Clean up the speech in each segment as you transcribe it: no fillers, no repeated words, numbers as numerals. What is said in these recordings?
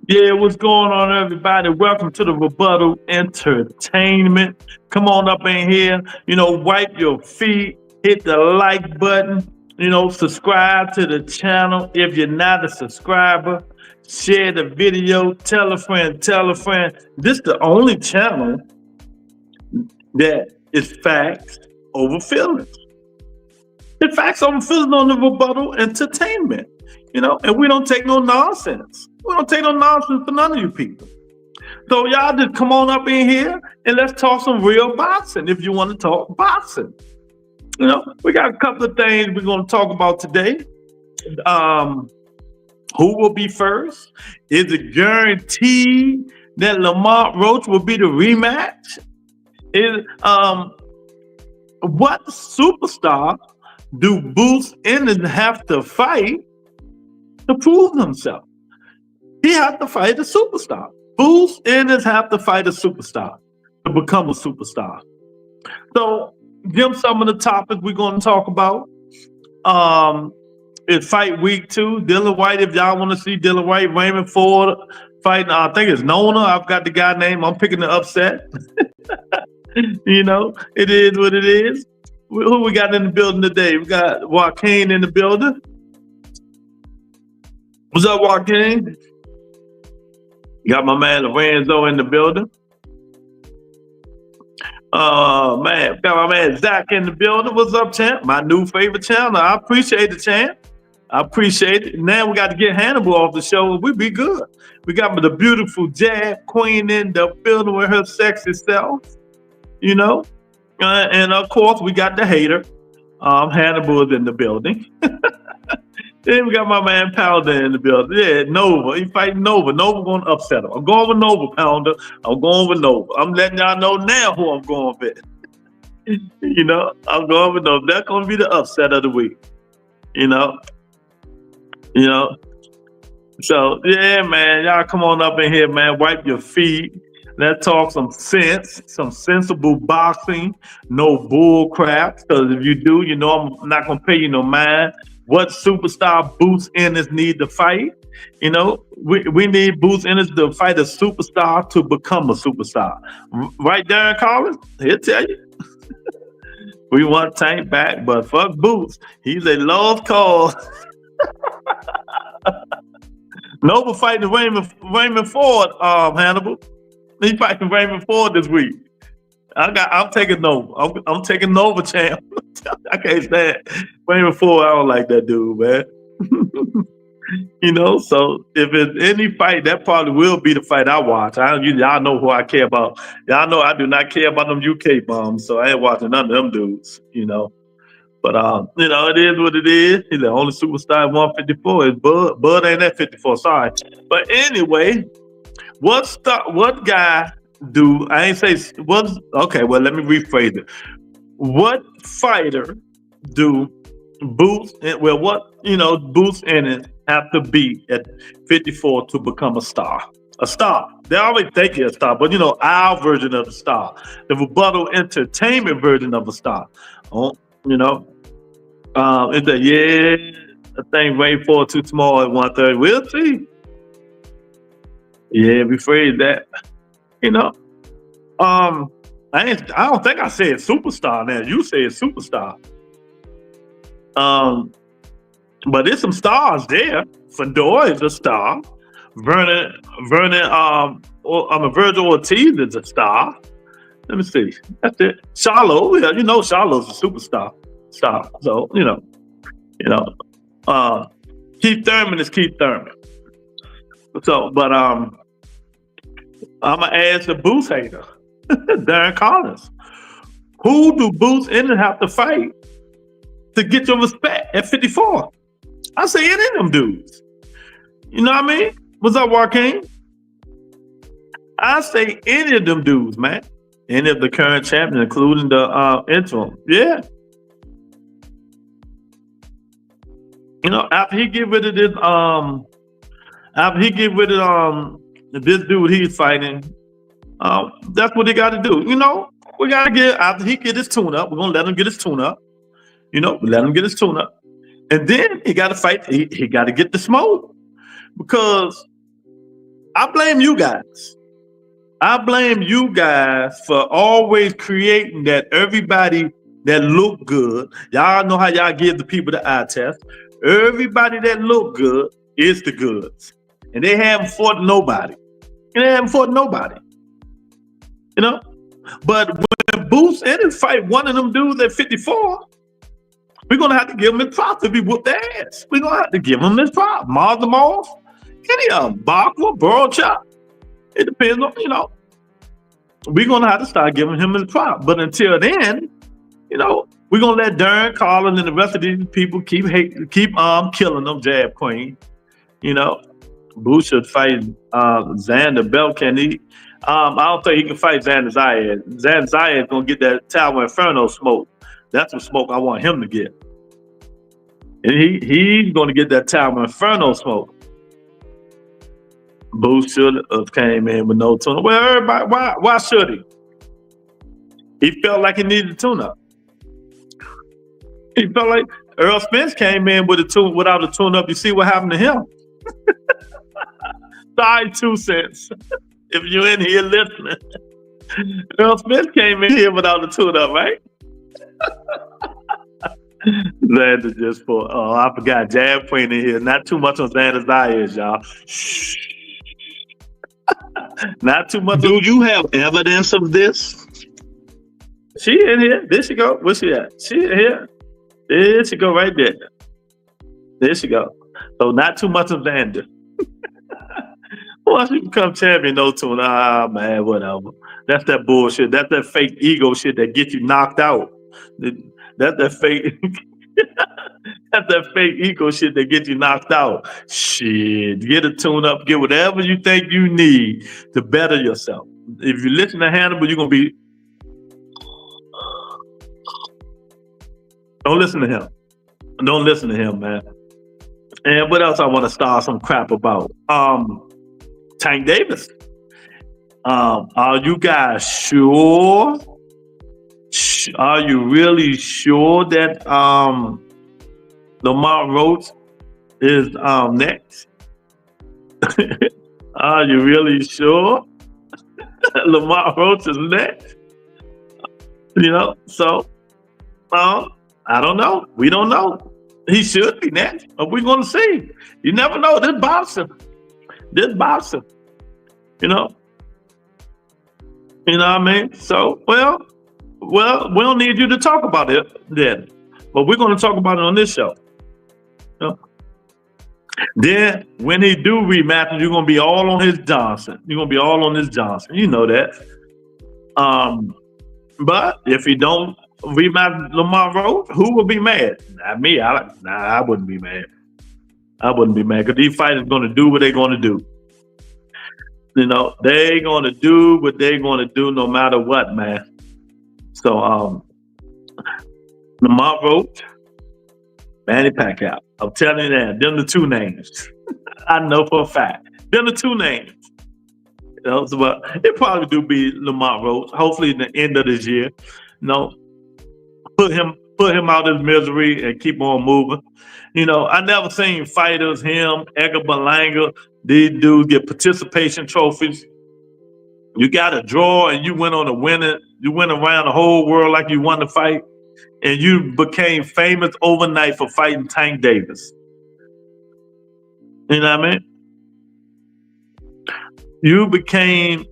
Yeah, what's going on, everybody? Welcome to the Rebuttal Entertainment. Come on up in here, wipe your feet, hit the like button, subscribe to the channel. If you're not a subscriber, share the video, tell a friend, tell a friend. This is the only channel that is facts over feelings. It's facts over feelings on the Rebuttal Entertainment, and we don't take no nonsense. We don't take no nonsense for none of you people. So y'all just come on up in here and let's talk some real boxing if you want to talk boxing. We got a couple of things we're going to talk about today. Who will be first? Is it guaranteed that Lamont Roach will be the rematch? What superstar do Boots Ennis have to fight to prove himself? He has to fight a superstar. Boots Ennis have to fight a superstar to become a superstar. So, give some of the topics we're going to talk about. It's fight week 2. Dylan White, if y'all want to see Dylan White, Raymond Ford fighting, I think it's Nona. I've got the guy name. I'm picking the upset. It is what it is. Who we got in the building today? We got Joaquin in the building. What's up, Joaquin? Got my man Lorenzo in the building. Man, got my man Zach in the building. What's up, champ? My new favorite channel. I appreciate it, champ. I appreciate it. Now we got to get Hannibal off the show. We be good. We got the beautiful Jab Queen in the building with her sexy self. And of course we got the hater. Hannibal is in the building. Then we got my man Pounder in the building. Yeah, Nova. He fighting Nova. Nova going to upset him. I'm going with Nova, Pounder. I'm going with Nova. I'm letting y'all know now who I'm going with. I'm going with Nova. That's going to be the upset of the week. So, yeah, man. Y'all come on up in here, man. Wipe your feet. Let's talk some sense, some sensible boxing. No bull crap. Because if you do, I'm not going to pay you no mind. What superstar Boots Ennis need to fight? We need Boots Ennis to fight a superstar to become a superstar. Right, Darren Collins? He'll tell you. We want Tank back, but fuck Boots. He's a lost cause. Nova fighting Raymond Ford, Hannibal. He fighting Raymond Ford this week. I'm taking Nova. I'm taking Nova, champ. I can't stand Raymond Ford. I don't like that dude, man. So if it's any fight, that probably will be the fight I watch. Y'all know who I care about. Y'all know I do not care about them UK bombs, so I ain't watching none of them dudes. But it is what it is. He's the only superstar at 154. Is Bud. Bud ain't at 54. Sorry, but anyway, what guy? I ain't say what? Okay, well, let me rephrase it. What fighter do Boots Ennis have to beat at 54 to become a star? A star. They always think he's a star, but our version of a star, the Rebuttal Entertainment version of a star. It's I think Rain 4 too small at 130. We'll see. Yeah, rephrase that. I don't think I said superstar now. You said superstar. But there's some stars there. Fedor is a star. Virgil Ortiz is a star. Let me see. That's it. Charlo, Charlo's a superstar. So, Keith Thurman is Keith Thurman. So, but I'm gonna ask the Boots hater, Darren Collins. Who do Boots Ennis have to fight to get your respect at 54? I say any of them dudes. You know what I mean? What's up, Joaquin? I say any of them dudes, man. Any of the current champions, including the interim. Yeah. After he get rid of this, this dude he's fighting, that's what he got to do. We got to get, after he get his tune up, we're going to let him get his tune up. Let him get his tune up. And then he got to fight, he got to get the smoke. Because I blame you guys. I blame you guys for always creating that everybody that look good. Y'all know how y'all give the people the eye test. Everybody that look good is the goods. And they haven't fought nobody. And they haven't fought nobody. You know? But when Boots Ennis fight one of them dudes at 54, we're going to have to give him his props if he whoop their ass. We're going to have to give him his props. Mars them off. Any of them. Barker, Burrow Chop. It depends on, you know. We're going to have to start giving him his prop. But until then, you know, we're going to let Darren Collins and the rest of these people keep killing them jab queen. You know, Boots should fight Xander Bell. Can he? I don't think he can fight Xander Zayed. Xander Zayed is going to get that Tower Inferno smoke. That's the smoke I want him to get. And he's going to get that Tower Inferno smoke. Boots should have came in with no tune-up. Well, everybody, why should he? He felt like he needed a tune-up. He felt like Earl Spence came in with without a tune-up. You see what happened to him? Sorry, 2 cents. If you're in here listening, Earl Spence came in here without a tune-up, right? Xander just for I forgot Jab Queen in here. Not too much on Xander's eyes, y'all. Shh. Not too much. Do you have evidence of this? She in here. There she go. Where's she at? She in here. There she go right there. There she go. So not too much of Xander. Well, she become champion, no tune. Ah, man, whatever. That's that bullshit. That's that fake ego shit that gets you knocked out. That's that fake. That's that fake ego shit that gets you knocked out. Shit, get a tune up, get whatever you think you need to better yourself. If you listen to Hannibal, you're gonna be. Don't listen to him. Don't listen to him, man. And what else I want to start some crap about? Tank Davis. Are you guys sure? Are you really sure that Lamont Roach is next? Are you really sure Lamont Roach is next? You know, so I don't know. We don't know. He should be next, but we're gonna see. You never know. This boxing. You know what I mean? So, well, we don't need you to talk about it then, but we're going to talk about it on this show. You know? Then, when he do rematch, you're going to be all on his Johnson. You're going to be all on his Johnson. You know that. But if he don't rematch Lamont Roach, who will be mad? Not me. I wouldn't be mad. I wouldn't be mad because these fighters are going to do what they're going to do. You know, they're going to do what they're going to do no matter what, man. So, Lamont Roach, Manny Pacquia. I'm telling you that. Them the 2 names. I know for a fact. Them the 2 names. You know, so, but it probably do be Lamont Roach. Hopefully, in the end of this year, you know, put him out of his misery and keep on moving. You know, I never seen fighters, him, Edgar Berlanga, these dudes get participation trophies. You got a draw and you went on a winning. You went around the whole world like you won the fight, and you became famous overnight for fighting Tank Davis. You know what I mean? You became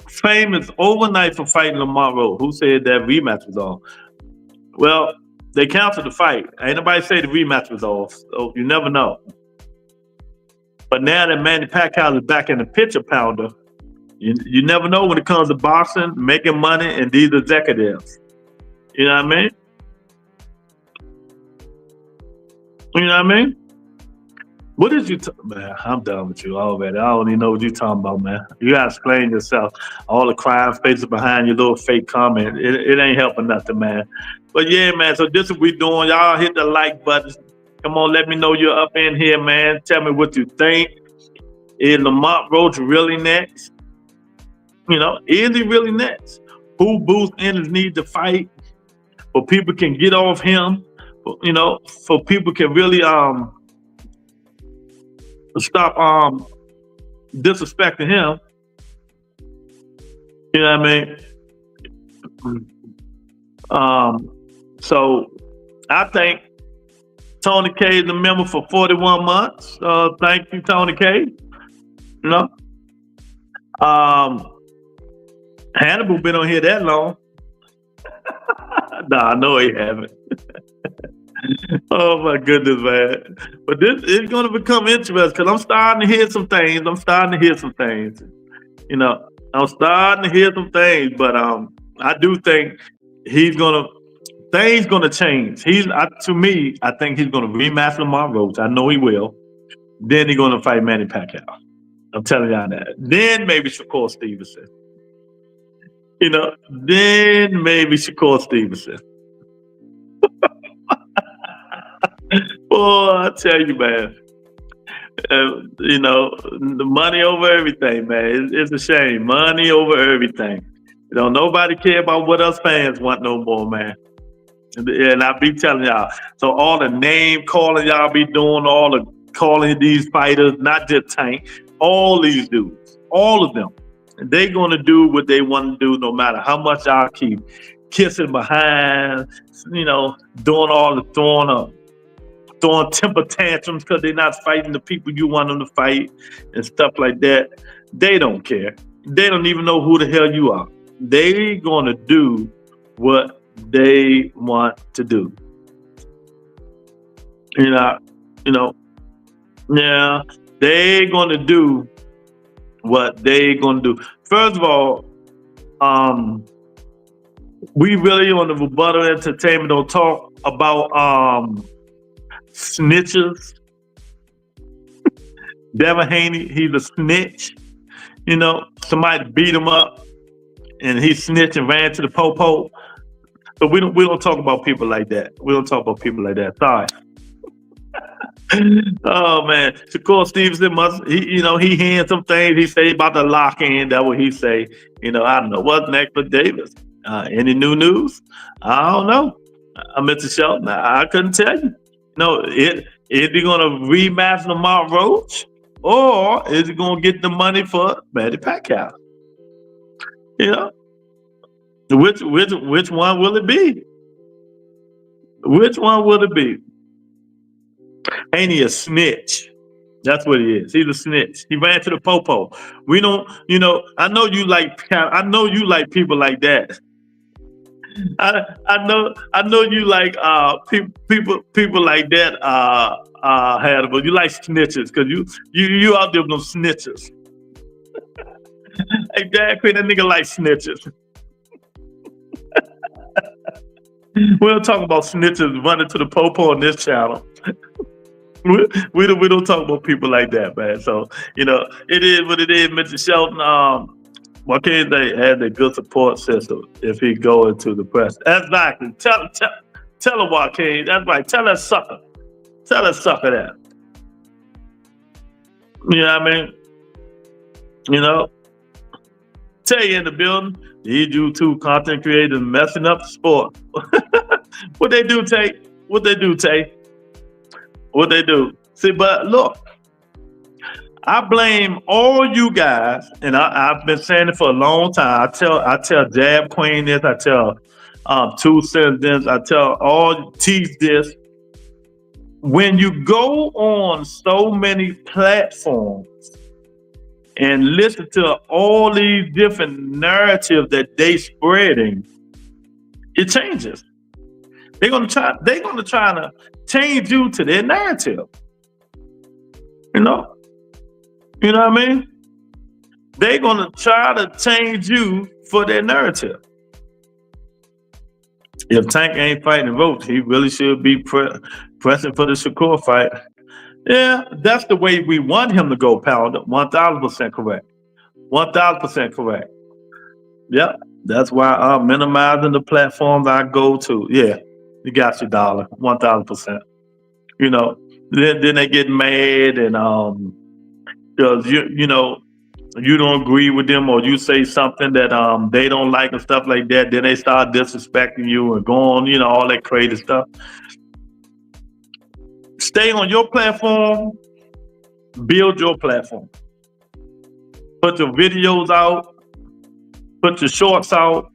famous overnight for fighting Lamont Roach. Who said that rematch was on? Well, they canceled the fight. Ain't nobody say the rematch was off, so you never know. But now that Manny Pacquia is back in the picture pounder, you never know when it comes to boxing, making money, and these executives. You know what I mean? You know what I mean? What did you man, I'm done with you already. I don't even know what you're talking about, man. You gotta explain yourself. All the crying faces behind your little fake comment. It ain't helping nothing, man. But yeah, man, so this is what we doing. Y'all hit the like button. Come on, let me know you're up in here, man. Tell me what you think. Is Lamont Roach really next? You know, is he really next? Who Boots Ennis need to fight for people can get off him? You know, for people can really stop disrespecting him. You know what I mean? So I think Tony K is a member for 41 months. Thank you, Tony K. You know, Hannibal been on here that long. Nah, I know he haven't. Oh my goodness, man! But this is going to become interesting because I'm starting to hear some things. You know, I'm starting to hear some things, but I do think things gonna change. To me, I think he's gonna rematch Lamont Roach. I know he will. Then he's gonna fight Manny Pacquia. I'm telling y'all that. Then maybe Shakur Stevenson. You know, then maybe Shakur Stevenson. Boy, I tell you, man. You know, the money over everything, man. It's a shame. Money over everything. You know, nobody care about what us fans want no more, man. And I be telling y'all. So all the name calling y'all be doing, all the calling these fighters, not just Tank, all these dudes, all of them. They gonna do what they want to do, no matter how much y'all keep kissing behind, you know, doing all the throwing temper tantrums because they're not fighting the people you want them to fight and stuff like that. They don't care. They don't even know who the hell you are. They gonna do what they want to do. Yeah, they gonna do what they gonna do. First of all, we really on the Rebuttal Entertainment don't talk about snitches. Devin Haney, he's a snitch. You know, somebody beat him up and he snitched and ran to the popo. But we don't talk about people like that. We don't talk about people like that. Sorry. Oh man, Shakur Stevenson he hearing some things he say about the lock in. That's what he say. You know, I don't know what's next for Davis. Any new news? I don't know. Mr. Shelton, I couldn't tell you. No, is he gonna rematch Lamont Roach, or is he gonna get the money for Manny Pacquiao? You know, which one will it be? Which one will it be? Ain't he a snitch? That's what he is. He's a snitch. He ran to the popo. We don't, I know you like people like that. I know you like people like that. Hannibal, you like snitches because you out there with them snitches. Hey, Dad, quit that nigga like snitches. We don't talk about snitches running to the popo on this channel. We don't talk about people like that, man. So it is what it is. Mr. Shelton, why can't they have a good support system if he go into the press? Exactly. Tell him, Joaquin. That's right. Tell that sucker that. You know what I mean? Tell you in the building, these YouTube content creators messing up the sport. What they do, Tay? What they do? See, but look, I blame all you guys, and I've been saying it for a long time. I tell Jab Queen this, I tell Two Cents this, I tell teach this. When you go on so many platforms and listen to all these different narratives that they spreading, it changes. They're gonna try to change you to their narrative. You know what I mean? They're gonna try to change you for their narrative. If Tank ain't fighting Roach, he really should be pressing for the Shakur fight. Yeah, that's the way we want him to go, Pounder. 1,000% correct. 1,000% correct. Yeah, that's why I'm minimizing the platforms I go to. Yeah, you got your dollar. 1,000%. Then they get mad and because you don't agree with them or you say something that they don't like and stuff like that. Then they start disrespecting you and going, all that crazy stuff. Stay on your platform, build your platform. Put your videos out, put your shorts out,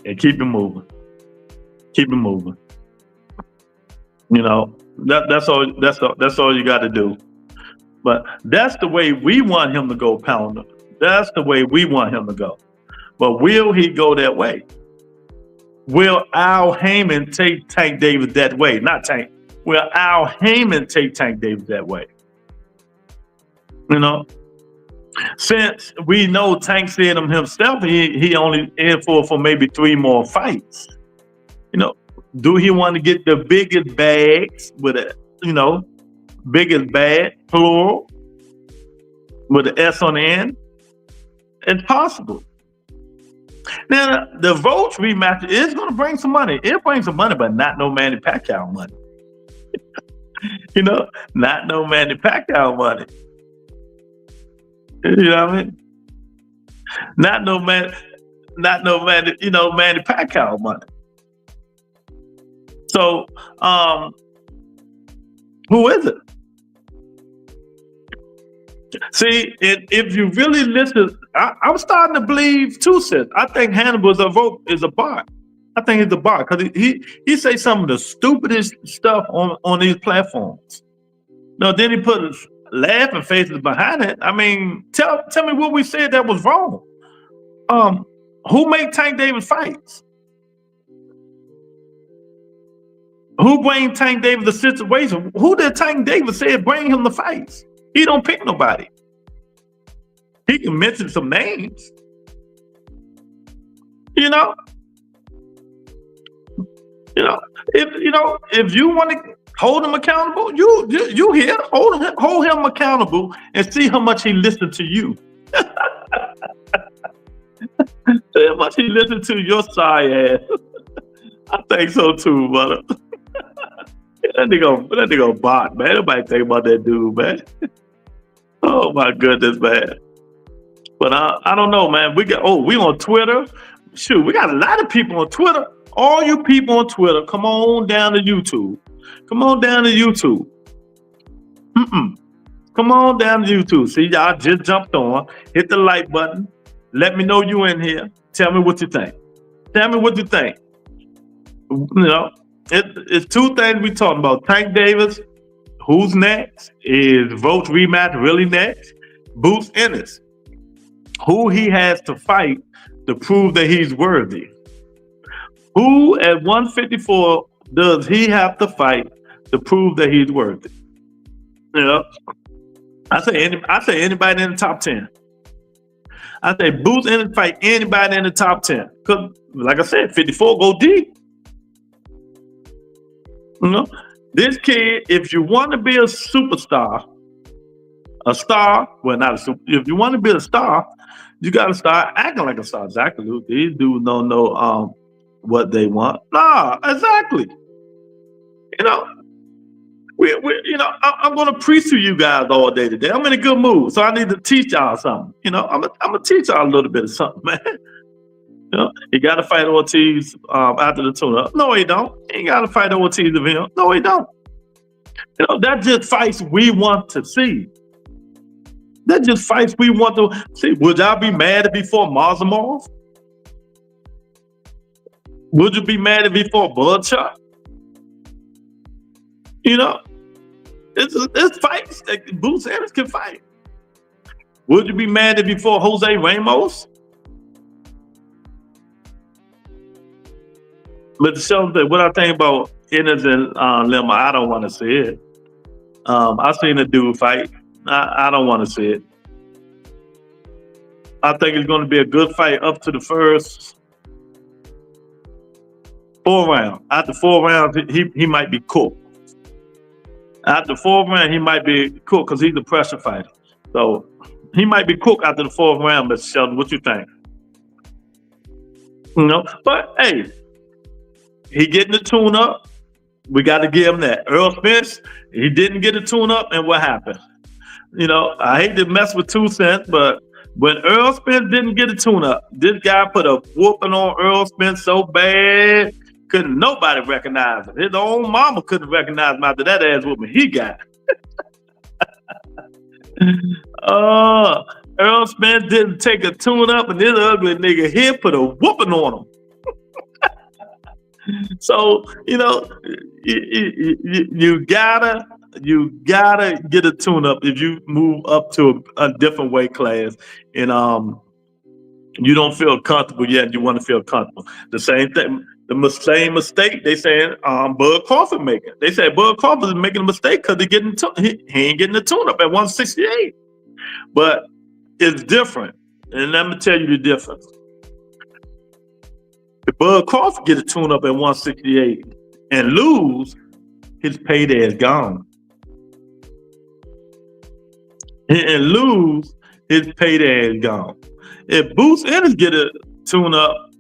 and keep it moving. Keep it moving. You know, that's all. That's all you got to do. But that's the way we want him to go, Pounder. That's the way we want him to go. But will he go that way? Will Al Heyman take Tank Davis that way? Not Tank. Will Al Heyman take Tank Davis that way? You know, since we know Tank said himself, he only in for maybe 3 more fights. You know, do he want to get the biggest bags with a, you know, biggest bag, plural, with an S on the end? It's possible. Now, the Roach rematch is going to bring some money. It brings some money, but not no Manny Pacquiao money. You know, not no Manny Pacquiao money. You know what I mean? Not no Manny, you know, Manny Pacquiao money. So, who is it? See, if you really listen, I'm starting to believe too, sis. I think Hannibal is a bot. I think he's a bot because he say some of the stupidest stuff on these platforms. No, then he put laughing faces behind it. I mean, tell me what we said that was wrong. Who made Tank Davis fights? Who bring Tank Davis the situation? Who did Tank Davis say bring him the fights? He don't pick nobody. He can mention some names. You know, if you want to hold him accountable, you here hold him accountable and see how much he listened to you. See how much he listened to your side ass. I think so too, brother. That nigga bot, man. Nobody think about that dude, man. Oh my goodness, man. But I don't know, man. We on Twitter. Shoot, we got a lot of people on Twitter. All you people on Twitter, come on down to YouTube. Come on down to YouTube. Come on down to YouTube. See, y'all just jumped on. Hit the like button. Let me know you in here. Tell me what you think. Tell me what you think. You know, it's 2 things we talking about. Tank Davis, who's next? Is Roach rematch really next? Boots Ennis, who he has to fight to prove that he's worthy. Who at 154 does he have to fight to prove that he's worthy? You know, I say anybody in the top 10. I say Boots Ennis fight anybody in the top 10. Because, like I said, 54 go deep. You know, this kid, if you want to be a superstar, a star, well, not a super, if you want to be a star, you got to start acting like a star. Exactly. These dudes don't know what they want. Nah, exactly. You know, you know, I'm going to preach to you guys all day today. I'm in a good mood, so I need to teach y'all something. You know, I'm going to teach y'all a little bit of something, man. You know, he got to fight Ortiz after the tune-up. No, he don't. He ain't got to fight Ortiz of him. No, he don't. You know, that's just fights we want to see. That's just fights we want to see. Would y'all be mad if he fought Marzamov? Would you be mad if he fought Bloodshot? You know, it's fights that Boots Ennis can fight. Would you be mad if he fought Jose Ramos? But to show that what I think about Ennis and Lemma, I don't want to see it. I seen a dude fight. I don't want to see it. I think it's going to be a good fight up to the first 4 rounds. After 4 rounds, he might be cooked. After 4 rounds, he might be cooked because he's a pressure fighter. So he might be cooked after the 4th round, Mr. Sheldon. What you think? You know, but hey, he getting the tune up. We got to give him that. Earl Spence, he didn't get a tune up, and what happened? You know, I hate to mess with 2 cents, but when Earl Spence didn't get a tune up, this guy put a whooping on Earl Spence so bad, couldn't nobody recognize him. His own mama couldn't recognize him after that ass whooping he got. Earl Spence didn't take a tune up, and this ugly nigga here put a whooping on him. So, you know, you gotta get a tune up if you move up to a different weight class, and you don't feel comfortable yet. You want to feel comfortable. The same thing, same mistake they saying Bud Crawford making. They say Bud Crawford is making a mistake because he ain't getting the tune up at 168. But it's different, and let me tell you the difference. If Bud Crawford get a tune up at 168 and lose, his payday is gone. And lose, his payday is gone. If Boots Ennis get a tune up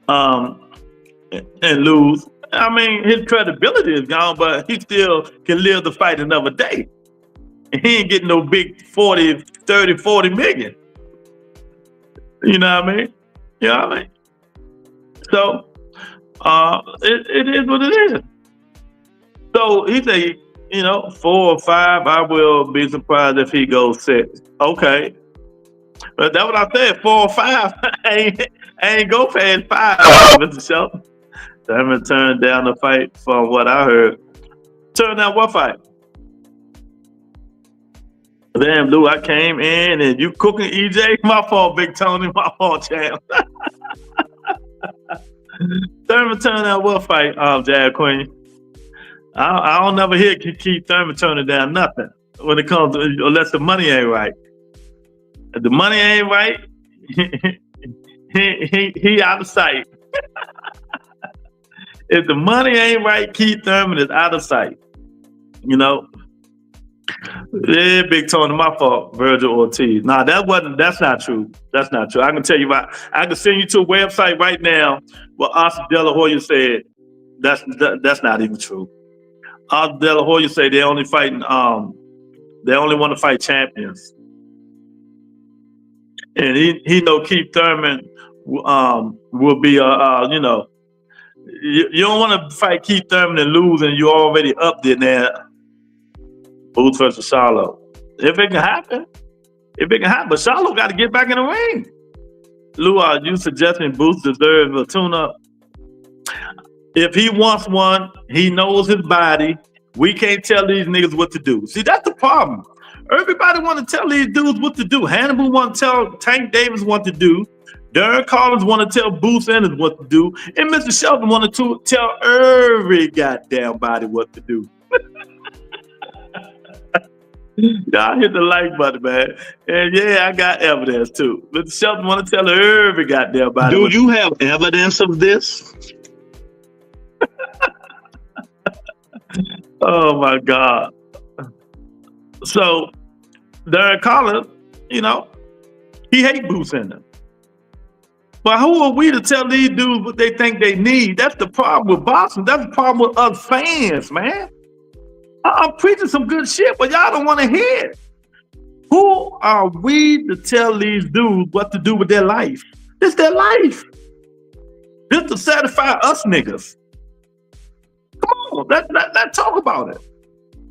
and lose, I mean, his credibility is gone, but he still can live to fight another day. And he ain't getting no big 40 million. You know what I mean? You know what I mean? So it is what it is. So he say, you know, 4 or 5, I will be surprised if he goes 6. Okay. But that's what I said, 4 or 5. I ain't go past 5, Mr. Shelton. Thurman turned down the fight from what I heard. Turned down what fight? Damn, Lou, I came in and you cooking EJ? My fault, Big Tony. My fault, champ. Thurman turned down what fight, Jab Queen? I don't never hear Keith Thurman turning down nothing when it comes to, unless the money ain't right. If the money ain't right, he out of sight. If the money ain't right, Keith Thurman is out of sight. You know? Yeah, Big Tony, my fault, Virgil Ortiz. Nah, that's not true. That's not true. I can tell you why. I can send you to a website right now where Oscar De La Hoya said that's not even true. Oscar De La Hoya said they only want to fight champions. And he know Keith Thurman will be you know, you don't want to fight Keith Thurman and lose and you're already up there now. Boots versus Charlo. If it can happen. But Charlo got to get back in the ring. Lou, are you suggesting Boots deserves a tune-up? If he wants one, he knows his body. We can't tell these niggas what to do. See, that's the problem. Everybody want to tell these dudes what to do. Hannibal want to tell Tank Davis what to do. Darren Collins want to tell Boots Ennis what to do. And Mr. Shelton want to tell every goddamn body what to do. Y'all hit the like button, man. And yeah, I got evidence too. Mr. Shelton want to tell every goddamn body. Do you have evidence of this? Oh my God. So Darren Collins, you know, he hate Boots Ennis. But who are we to tell these dudes what they think they need? That's the problem with boxing. That's the problem with us fans, man. I'm preaching some good shit, but y'all don't want to hear it. Who are we to tell these dudes what to do with their life? It's their life. Just to satisfy us niggas. Come on, let's talk about it.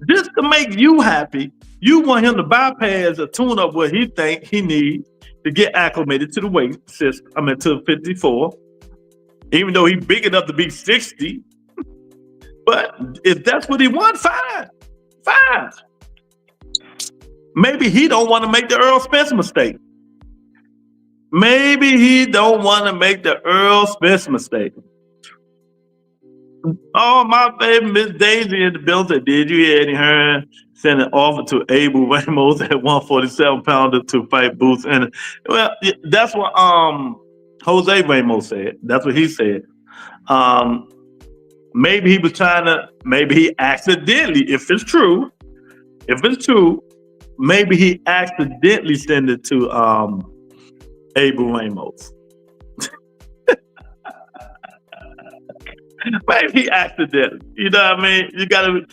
Just to make you happy, you want him to bypass a tune-up what he think he needs to get acclimated to the weight system. I mean, to 54. Even though he's big enough to be 60. But if that's what he wants, fine. Fine. Maybe he don't want to make the Earl Spence mistake. Maybe he don't want to make the Earl Spence mistake. Oh, my baby Miss Daisy in the building. Did you hear Eddie Hearn send an offer to Abel Ramos at 147-pounder to fight Boots? And well, that's what Jose Ramos said. That's what he said. Maybe he was trying to, maybe he accidentally, if it's true, maybe he accidentally sent it to Abel Ramos. Maybe he accidentally. You know what I mean? You gotta,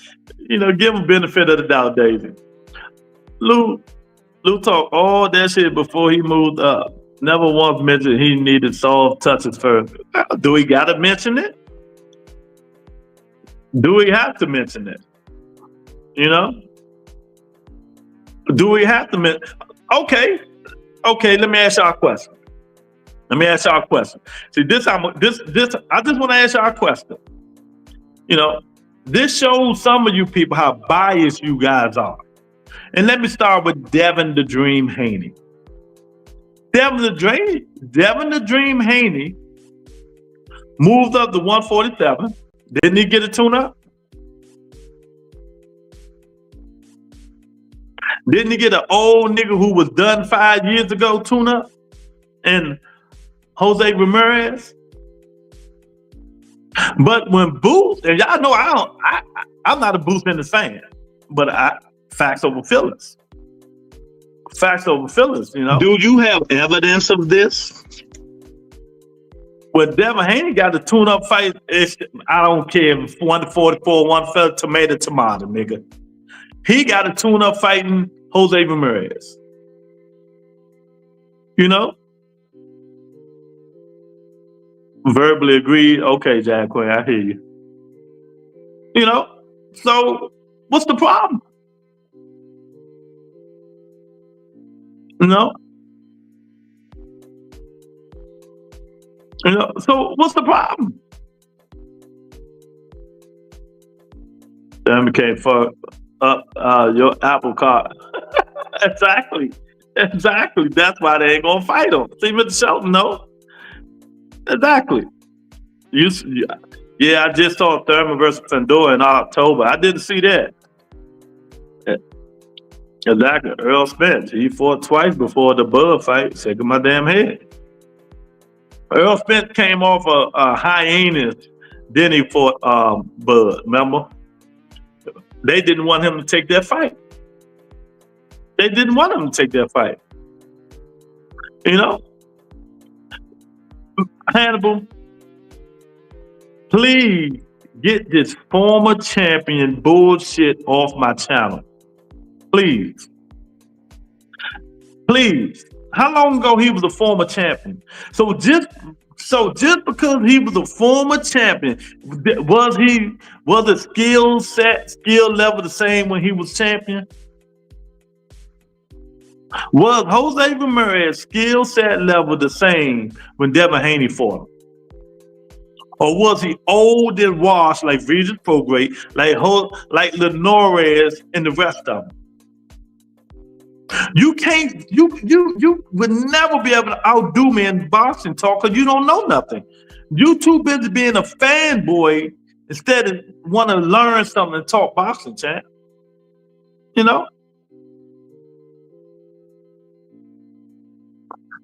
give him benefit of the doubt, Daisy. Lou talked all that shit before he moved up. Never once mentioned he needed soft touches first. Do we gotta mention it? Do we have to mention it? Do we have to mention? Okay, let me ask y'all a question. See, I just want to ask y'all a question. You know, this shows some of you people how biased you guys are. And let me start with Devin the Dream Haney. Devin the Dream Haney moved up to 147. Didn't he get a tune-up? Didn't he get an old nigga who was done 5 years ago tune-up? And Jose Ramirez? But when Boots, and y'all know I'm not a Boots Ennis fan, but facts over feelings. Facts over feelings, you know. Do you have evidence of this? When Devin Haney got the tune-up fight, I don't care if 144, one fell tomato, nigga. He got a tune-up fighting Jose Ramirez. You know? Verbally agreed. Okay, Jack Quinn, I hear you. You know? So, what's the problem? You know? So what's the problem? Damn, can't fuck up your Apple Card. Exactly. That's why they ain't gonna fight him. See, Mr. Shelton, no. Exactly. Yeah, I just saw Thurman versus Pandora in October. I didn't see that. Exactly. Earl Spence, he fought twice before the Bud fight. Shaking my damn head. Earl Spence came off a hiatus, then he fought Bud, remember? They didn't want him to take that fight. You know? Hannibal, please get this former champion bullshit off my channel. Please. How long ago he was a former champion? So just because he was a former champion, was the skill level the same when he was champion? Was Jose Ramirez skill set level the same when Devin Haney fought him? Or was he old and washed like Regis Prograis, like Linares and the rest of them? You would never be able to outdo me in boxing talk because you don't know nothing. You too busy being a fanboy instead of want to learn something and talk boxing, champ. You know?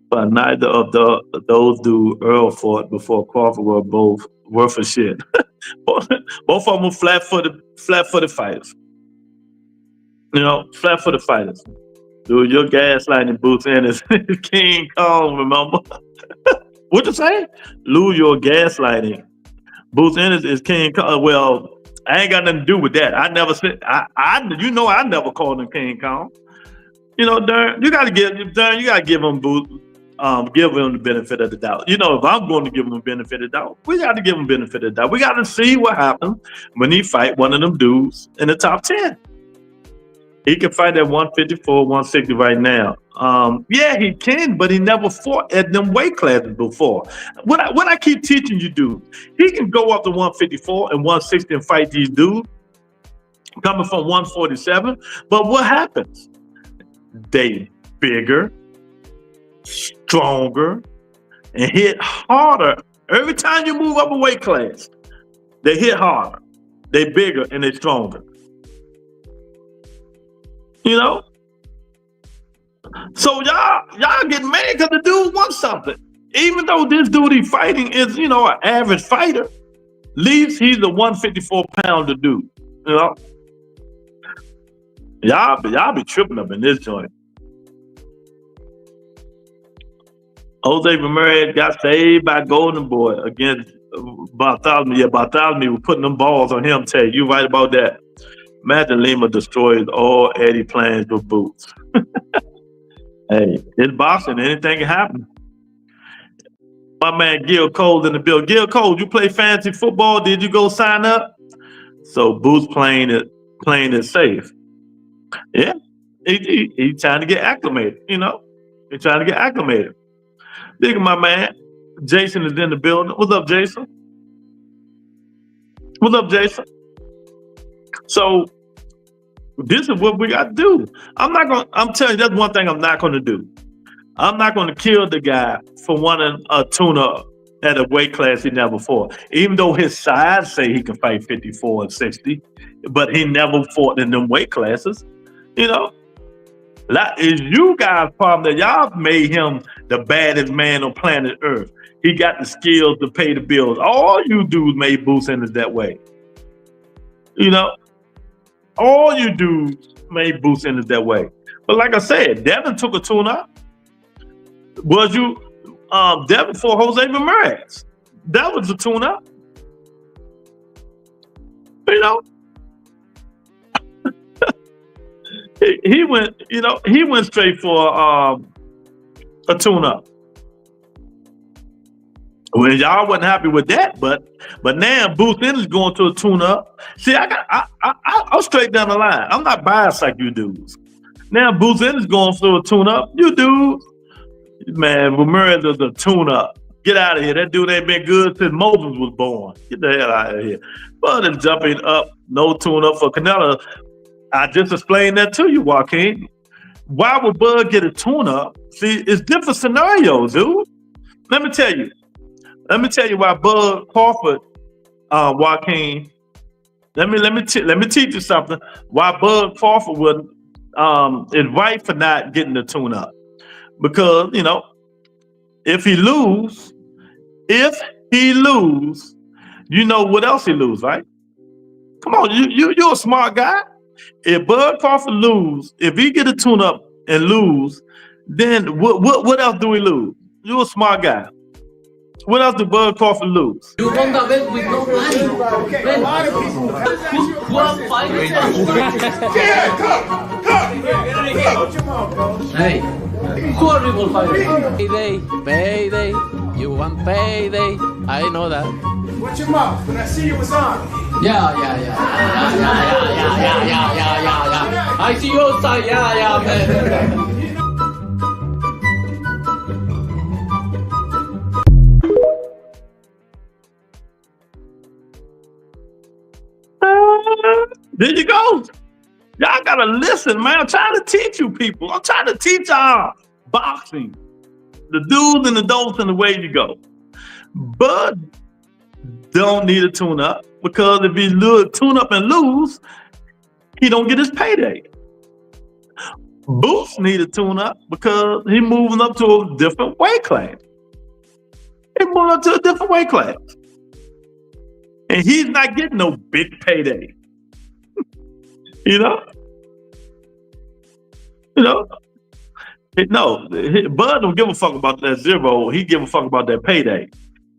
But neither of those dudes Earl fought before Crawford were both worth a shit. Both of them were flat-footed fighters. You know, flat-footed fighters. Dude, you're gaslighting Boots Ennis. King Kong, remember? What you say? Lou, you're gaslighting. Boots Ennis is King Kong. Well, I ain't got nothing to do with that. I never said, I never called him King Kong. You know, Darren, you gotta give him the benefit of the doubt. You know, if I'm going to give him the benefit of the doubt, we got to give him the benefit of the doubt. We got to see what happens when he fight one of them dudes in the top 10. He can fight at 154, 160 right now. Yeah, he can, but he never fought at them weight classes before. What I keep teaching you dudes, he can go up to 154 and 160 and fight these dudes coming from 147. But what happens? They bigger, stronger, and hit harder. Every time you move up a weight class, they hit harder. They bigger and they stronger. You know? So y'all get mad because the dude wants something. Even though this dude he's fighting is, you know, an average fighter, at least he's a 154-pounder dude. You know? Y'all be tripping up in this joint. Jose Ramirez got saved by Golden Boy against Bartholomew. Yeah, Bartholomew was putting them balls on him, Tay. You right about that. Imagine Lima destroys all Eddie plans with Boots. Hey, it's boxing. Anything can happen. My man Gil Cole in the building. Gil Cole, you play fantasy football? Did you go sign up? So Boots playing it safe. Yeah. He's trying to get acclimated, you know? He's trying to get acclimated. Look at my man. Jason is in the building. What's up, Jason? What's up, Jason? So this is what we got to do. I'm telling you, that's one thing I'm not going to do. I'm not going to kill the guy for wanting a tune-up at a weight class he never fought. Even though his size say he can fight 54 and 60, but he never fought in them weight classes. You know, that is you guys' problem that y'all made him the baddest man on planet Earth. He got the skills to pay the bills. All you dudes made Boots Ennis that way. You know, all you dudes made Boots Ennis that way. But like I said, Devin took a tune-up. Was you Devin for Jose Ramirez? That was a tune-up. You know, he went. You know, he went straight for a tune-up. Well, y'all wasn't happy with that, but now Boots Ennis going to a tune-up. See, I'm straight down the line. I'm not biased like you dudes. Now Boots Ennis going through a tune-up. You dudes, man, Ramirez is a tune-up. Get out of here. That dude ain't been good since Moses was born. Get the hell out of here. Bud is jumping up. No tune-up for Canelo. I just explained that to you, Joaquin. Why would Bud get a tune-up? See, it's different scenarios, dude. Let me tell you why Bud Crawford, Joaquin. Let me teach you something. Why Bud Crawford would is right for not getting the tune-up. Because, you know, if he lose, you know what else he lose, right? Come on, you're a smart guy. If Bud Crawford lose, if he get a tune-up and lose, then what else do we lose? You're a smart guy. What else did Bud Crawford lose? You won the belt with no money. Okay, a lot of people. Who are fighting? Yeah, come. Watch your mouth, bro. Hey, who are people fighting? Payday, you want payday, I know that. Watch your mouth. When I see you was on. Yeah. I see you outside. Yeah, man. There you go. Y'all gotta listen, man. I'm trying to teach you people. I'm trying to teach y'all boxing. The do's and the don'ts and the way you go. Bud don't need a tune-up because if he tune up and lose, he don't get his payday. Boots need a tune-up because he moving up to a different weight class. He moving up to a different weight class. And he's not getting no big payday. You know? No, Bud don't give a fuck about that zero. He give a fuck about that payday.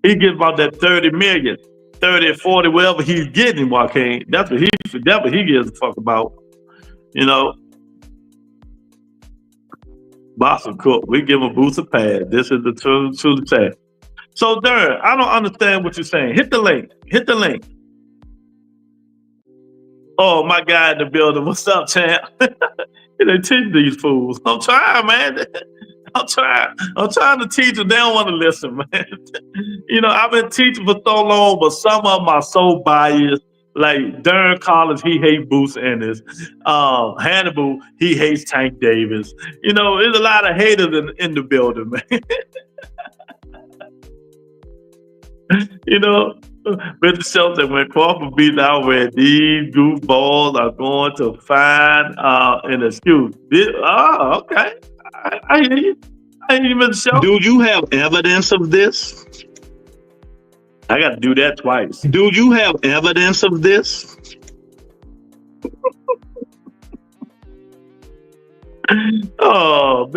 He give about that 30 million, 30 or 40, whatever he's getting, Joaquin. That's what he gives a fuck about. You know? Boston Cook, we give him Boots a pass. This is the truth say. So, Darren, I don't understand what you're saying. Hit the link. Oh, my guy in the building. What's up, champ? They teach these fools. I'm trying, man. I'm trying to teach them. They don't want to listen, man. You know, I've been teaching for so long, but some of them are so biased. Like Darren Collins, he hates Boots Ennis. Hannibal, he hates Tank Davis. You know, there's a lot of haters in the building, man. You know, Mr. Shelton, when Crawford beat out where these goofballs are going to find an excuse. Okay. I hear you. Mr. Shelton. Do you have evidence of this? I got to do that twice. Do you have evidence of this? Oh,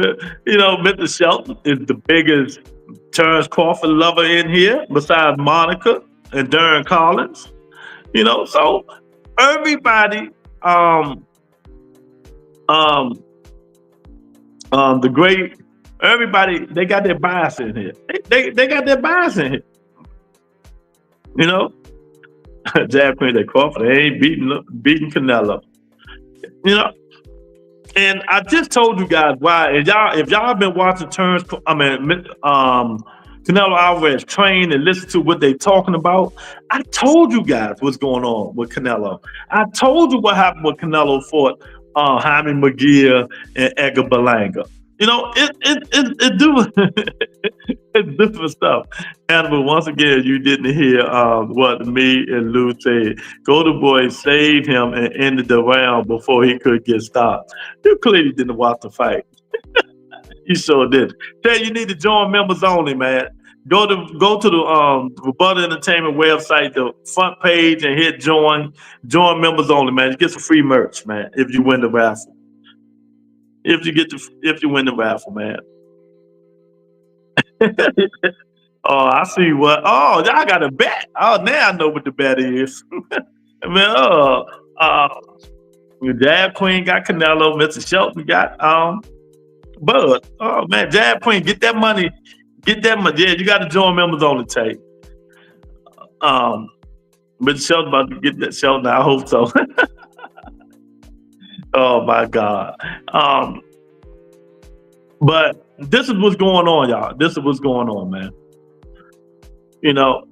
you know, Mr. Shelton is the biggest Terrence Crawford lover in here, besides Monica and Darren Collins. You know, so everybody, the great, everybody, they got their bias in here. They got their bias in here. You know, Jab Queen, that Crawford, they ain't beating Canelo. You know, And I just told you guys why. And if y'all been watching Canelo Alvarez train and listen to what they talking about, I told you guys what's going on with Canelo. I told you what happened with Canelo fought Jaime Maguire and Edgar Berlanga. You know, it do it's different stuff. And but once again, you didn't hear what me and Lou said. Golden Boy saved him and ended the round before he could get stopped. You clearly didn't watch the fight. You sure did. Tell you need to join members only, man. Go to the Rebuttal Entertainment website, the front page, and hit join. Join members only, man. You get some free merch, man, if you win the raffle. If you win the raffle, man. Oh, I see what. Oh, y'all got a bet. Oh, now I know what the bet is. Man, Jab Queen got Canelo. Mr. Shelton got Bud. Oh man, Jab Queen, get that money. Get that money. Yeah, you got to join members on the tape. Mr. Shelton about to get that Shelton. I hope so. Oh my God. But this is what's going on, y'all. This is what's going on, man. You know,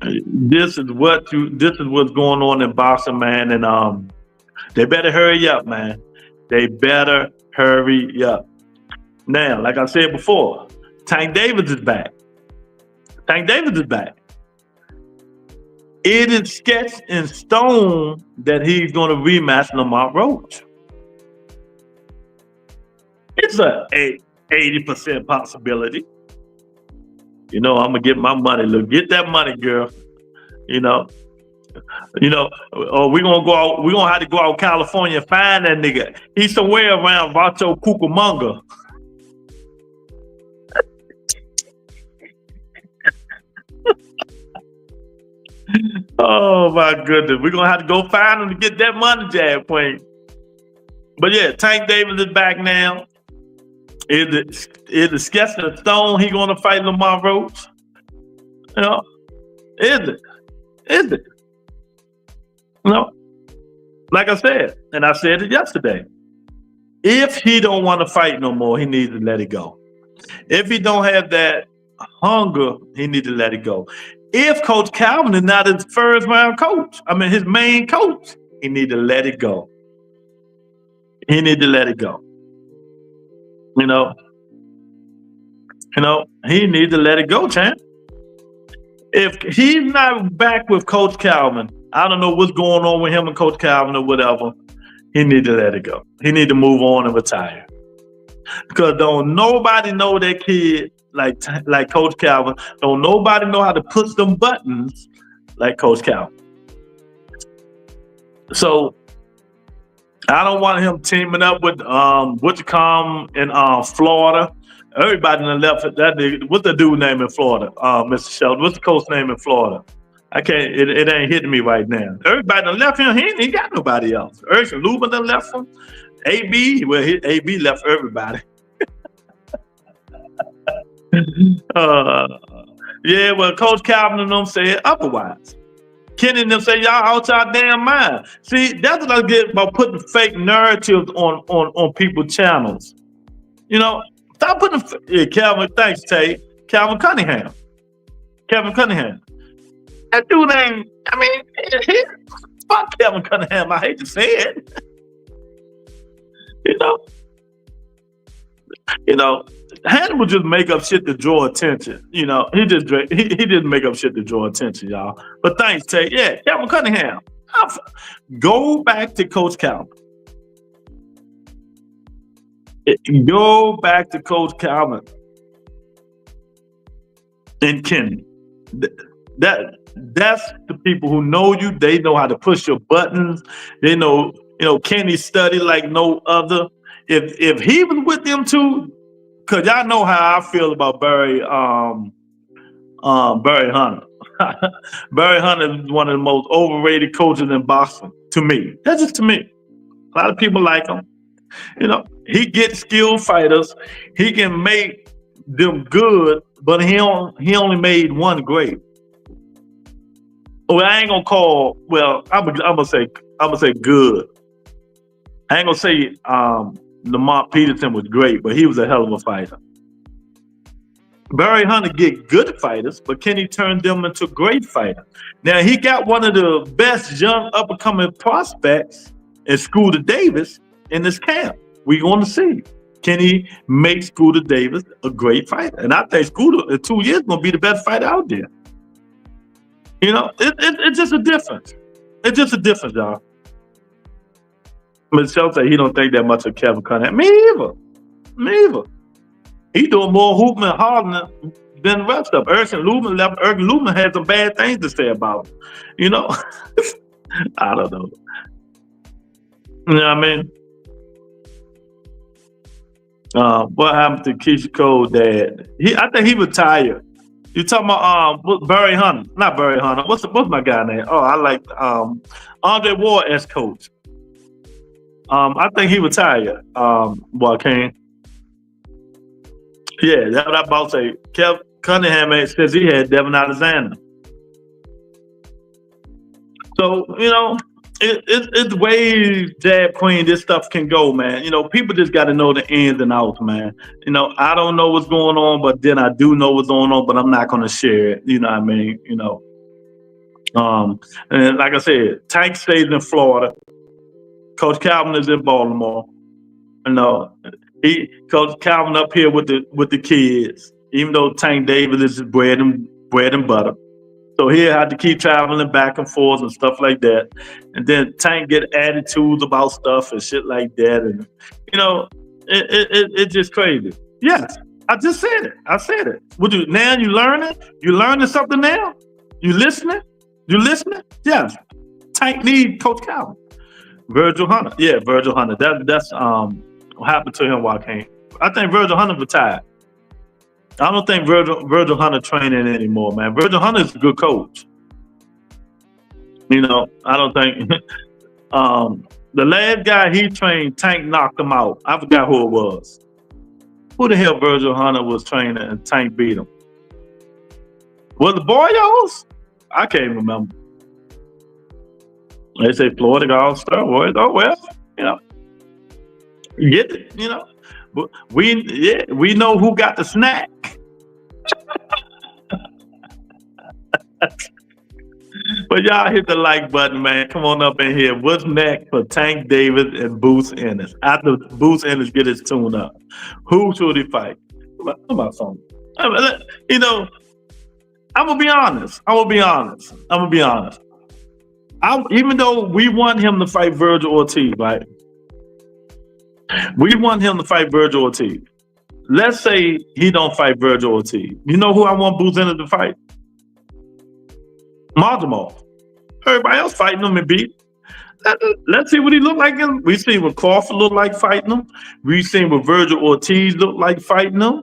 this is what's going on in boxing, man. And they better hurry up, man. They better hurry up. Now, like I said before, Tank Davis is back. Tank Davis is back. It is sketched in stone that he's going to rematch Lamont Roach. It's a 80% possibility. You know, I'm gonna get my money. Look, get that money, girl. You know. Or we're gonna go out. We're gonna have to go out to California and find that nigga. He's somewhere around Rancho Cucamonga. Oh my goodness, we're gonna have to go find him to get that money, Jab Queen. But yeah, Tank Davis is back now. Is it sketched in stone he gonna fight Lamont Roach? You know, is it? Is it? You know, like I said, and I said it yesterday. If he don't want to fight no more, he needs to let it go. If he don't have that hunger, he needs to let it go. If Coach Calvin is not his first round coach, his main coach, he need to let it go. He need to let it go. You know, he needs to let it go, champ. If he's not back with Coach Calvin, I don't know what's going on with him and Coach Calvin or whatever. He need to let it go. He need to move on and retire. Because don't nobody know that kid like Coach Calvin. Don't nobody know how to push them buttons like Coach Calvin. So I don't want him teaming up with Whatchamacallit in Florida. Everybody in the left that nigga. What's the dude name in Florida? Mr. Shelton. What's the coach name in Florida? I can't. It ain't hitting me right now. Everybody done left him. He ain't got nobody else. Urson Lubin done left him. AB. Well, AB left everybody. Yeah. Well, Coach Calvin and them said otherwise. Kenny and them say y'all out y'all damn mind. See, that's what I get about putting fake narratives on people's channels. You know, stop putting Calvin. Thanks, Tate. Calvin Cunningham. That dude ain't. Fuck Calvin Cunningham. I hate to say it. You know, Hannibal just make up shit to draw attention. You know, he didn't make up shit to draw attention, y'all. But thanks, Tate. Yeah, Calvin Cunningham. Go back to Coach Calvin. Go back to Coach Calvin and Kenny. That's the people who know you. They know how to push your buttons. They know, Kenny studied like no other. If he was with them too, cause y'all know how I feel about Barry Hunter. Barry Hunter is one of the most overrated coaches in boxing to me. That's just to me. A lot of people like him. He gets skilled fighters. He can make them good, but he only made one great. Well, I ain't gonna call. Well, I'm gonna say good. I ain't gonna say Lamont Peterson was great, but he was a hell of a fighter. Barry Hunter get good fighters, but can he turn them into great fighters? Now he got one of the best young up and coming prospects in Scooter Davis in this camp. We going to see, can he make Scooter Davis a great fighter? And I think Scooter in 2 years gonna be the best fighter out there. You know, it's just a difference. It's just a difference, y'all. Michelle said he don't think that much of Kevin Cunningham. Me either. Me either. He doing more hooping and hollering than the rest of them. Ergen Lubin had some bad things to say about him. You know? I don't know. You know what I mean? What happened to Keisha Cole's dad? I think he retired. You talking about Barry Hunter? Not Barry Hunter. What's my guy name? Oh, I like Andre Ward as coach. I think he retired. Joaquin. Yeah, that's what I about to say. Kev Cunningham says he had Devin Alexander. So, you know, it's ways Jab Queen this stuff can go, man. You know, people just got to know the ins and outs, man. You know, I don't know what's going on, but then I do know what's going on, but I'm not going to share it. You know what I mean? You know. And like I said, Tank stays in Florida. Coach Calvin is in Baltimore. You know, Coach Calvin up here with the kids, even though Tank Davis is bread and butter. So he'll have to keep traveling back and forth and stuff like that. And then Tank get attitudes about stuff and shit like that. And, you know, it's just crazy. Yes, I just said it. I said it. Now you learning? You learning something now? You listening? You listening? Yes. Tank needs Coach Calvin. Virgil Hunter. Yeah, Virgil Hunter. That's what happened to him, Joaquin. I think Virgil Hunter retired. I don't think Virgil Hunter training anymore, man. Virgil Hunter is a good coach. You know, I don't think the last guy he trained, Tank knocked him out. I forgot who it was. Who the hell Virgil Hunter was training and Tank beat him? Was it Boyos? I can't remember. They say Florida All-Star Boys. Oh well, you know. Get it, you know. But we know who got the snack. But y'all hit the like button, man. Come on up in here. What's next for Tank Davis and Boots Ennis? After Boots Ennis get his tune up, who should he fight? Come on, phone. You know, I'm gonna be honest. Even though we want him to fight Virgil Ortiz, right? We want him to fight Virgil Ortiz. Let's say he don't fight Virgil Ortiz. You know who I want Boots Ennis to fight? Martimov. Everybody else fighting him and beat. Let's see what he look like. We see what Crawford look like fighting him. We seen what Virgil Ortiz look like fighting him.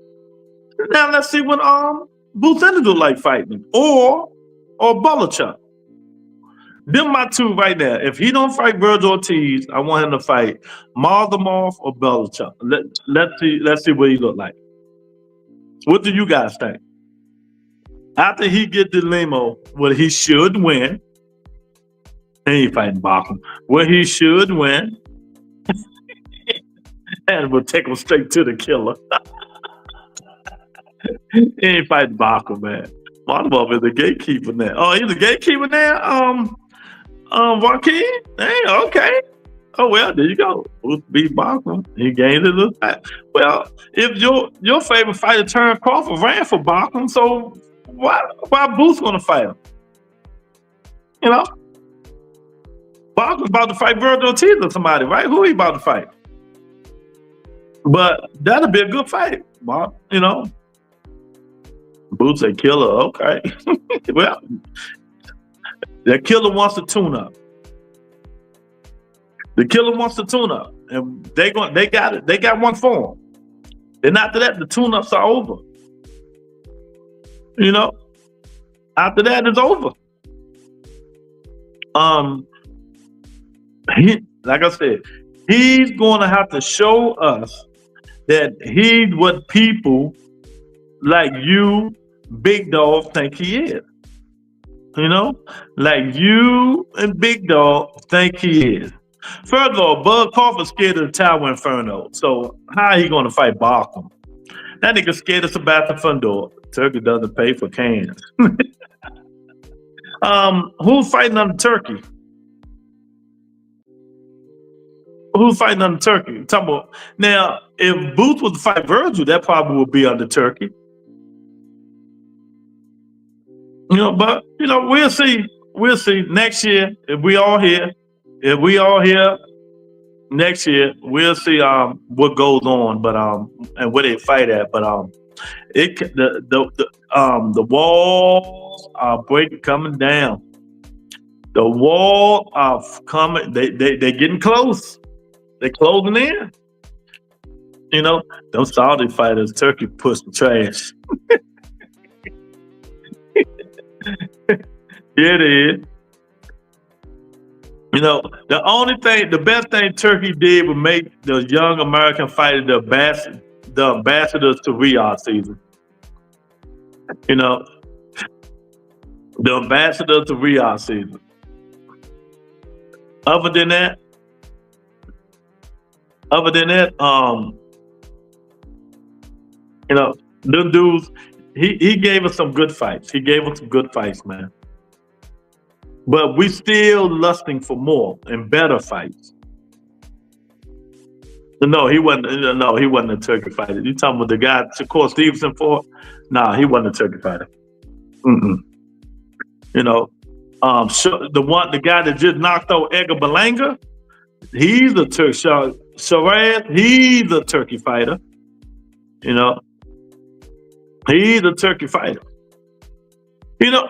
Now let's see what Boots Ennis look like fighting him. Or Belichick. Them my two right there. If he don't fight Virgil Ortiz, I want him to fight Martimov or Belichick. Let's see what he look like. What do you guys think? After he get the limo, what he should win. He ain't fighting Bachman. What he should win. And we'll take him straight to the killer. He ain't fighting Bachman, man. Martimov is the gatekeeper now. Oh, he's the gatekeeper now? Joaquin? Hey, okay. Oh, well, there you go. Boots beat Bachman. He gained a little time. Well, if your favorite fighter, Terrence Crawford, ran for Bachman, so why Boots gonna fight him? You know? Bachman's about to fight Virgil Ortiz or somebody, right? Who he about to fight? But that'll be a good fight, Bob. You know? Boots a killer, okay. Well, the killer wants to tune up. The killer wants to tune up. And they got it. They got one for him. Then after that, the tune-ups are over. You know? After that, it's over. Like I said, he's gonna have to show us that he's what people like you, Big Dog, think he is. You know? Like you and Big Dog think he is. First of all, Bud Crawford scared of the Tower Inferno. So how he gonna fight Barkham? That nigga scared of Sebastian Fundor. Turkey doesn't pay for cans. Who's fighting under Turkey? Who's fighting under Turkey? Talking about, now, if Boots was to fight Virgil, that probably would be under Turkey. You know, but you know, we'll see. We'll see next year if we all here. If we all here next year, we'll see what goes on, but and where they fight at. But the walls are coming down. The walls are coming. They getting close. They closing in. You know, those Saudi fighters, Turkey pushing trash. Yeah, it is. You know, the best thing Turkey did was make the young American fighters the ambassadors to Riyadh season. You know, the ambassadors to Riyadh season. Other than that, you know, them dudes, he gave us some good fights. He gave us some good fights, man. But we still lusting for more and better fights. No, he wasn't a Turkey fighter. You talking about the guy Shakur Stevenson fought? Nah, he wasn't a Turkey fighter. You know, the guy that just knocked out Edgar Berlanga, he's a Turk. Shiraz, he's a Turkey fighter. You know, he's a Turkey fighter. You know,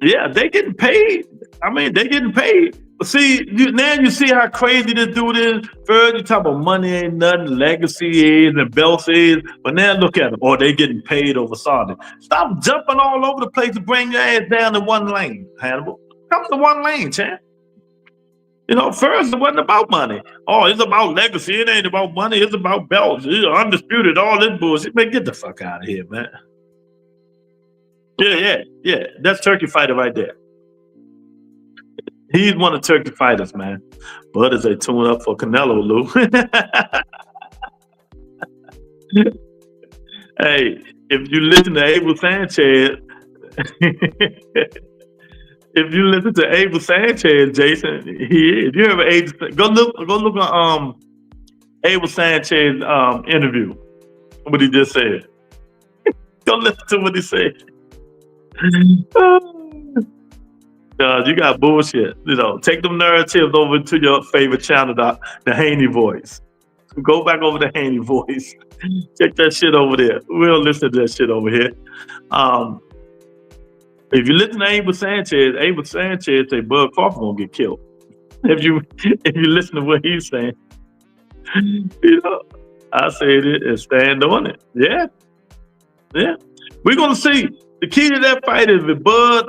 yeah, they getting paid. I mean, they getting paid. But see, now you see how crazy this dude is. First, you talk about money ain't nothing, legacy is, and belts is. But now look at them. Oh, they getting paid over Saudi. Stop jumping all over the place to bring your ass down to one lane, Hannibal. Come to one lane, champ. You know, first it wasn't about money. Oh, it's about legacy. It ain't about money. It's about belts. It's undisputed. All this bullshit. Man, get the fuck out of here, man. Yeah. That's Turkey fighter right there. He's one of Turkey fighters, man. But as they tune up for Canelo, Lou. Hey, if you listen to Abel Sanchez, Jason, he is. You ever go look at Abel Sanchez interview. What he just said. Go listen to what he said. You got bullshit. You know, take them narratives over to your favorite channel, the Haney Voice. Go back over the Haney Voice. Check that shit over there. We don't listen to that shit over here. If you listen to Abel Sanchez say Bud Crawford gonna get killed. If you listen to what he's saying, you know, I said it and stand on it. Yeah. We're gonna see. The key to that fight is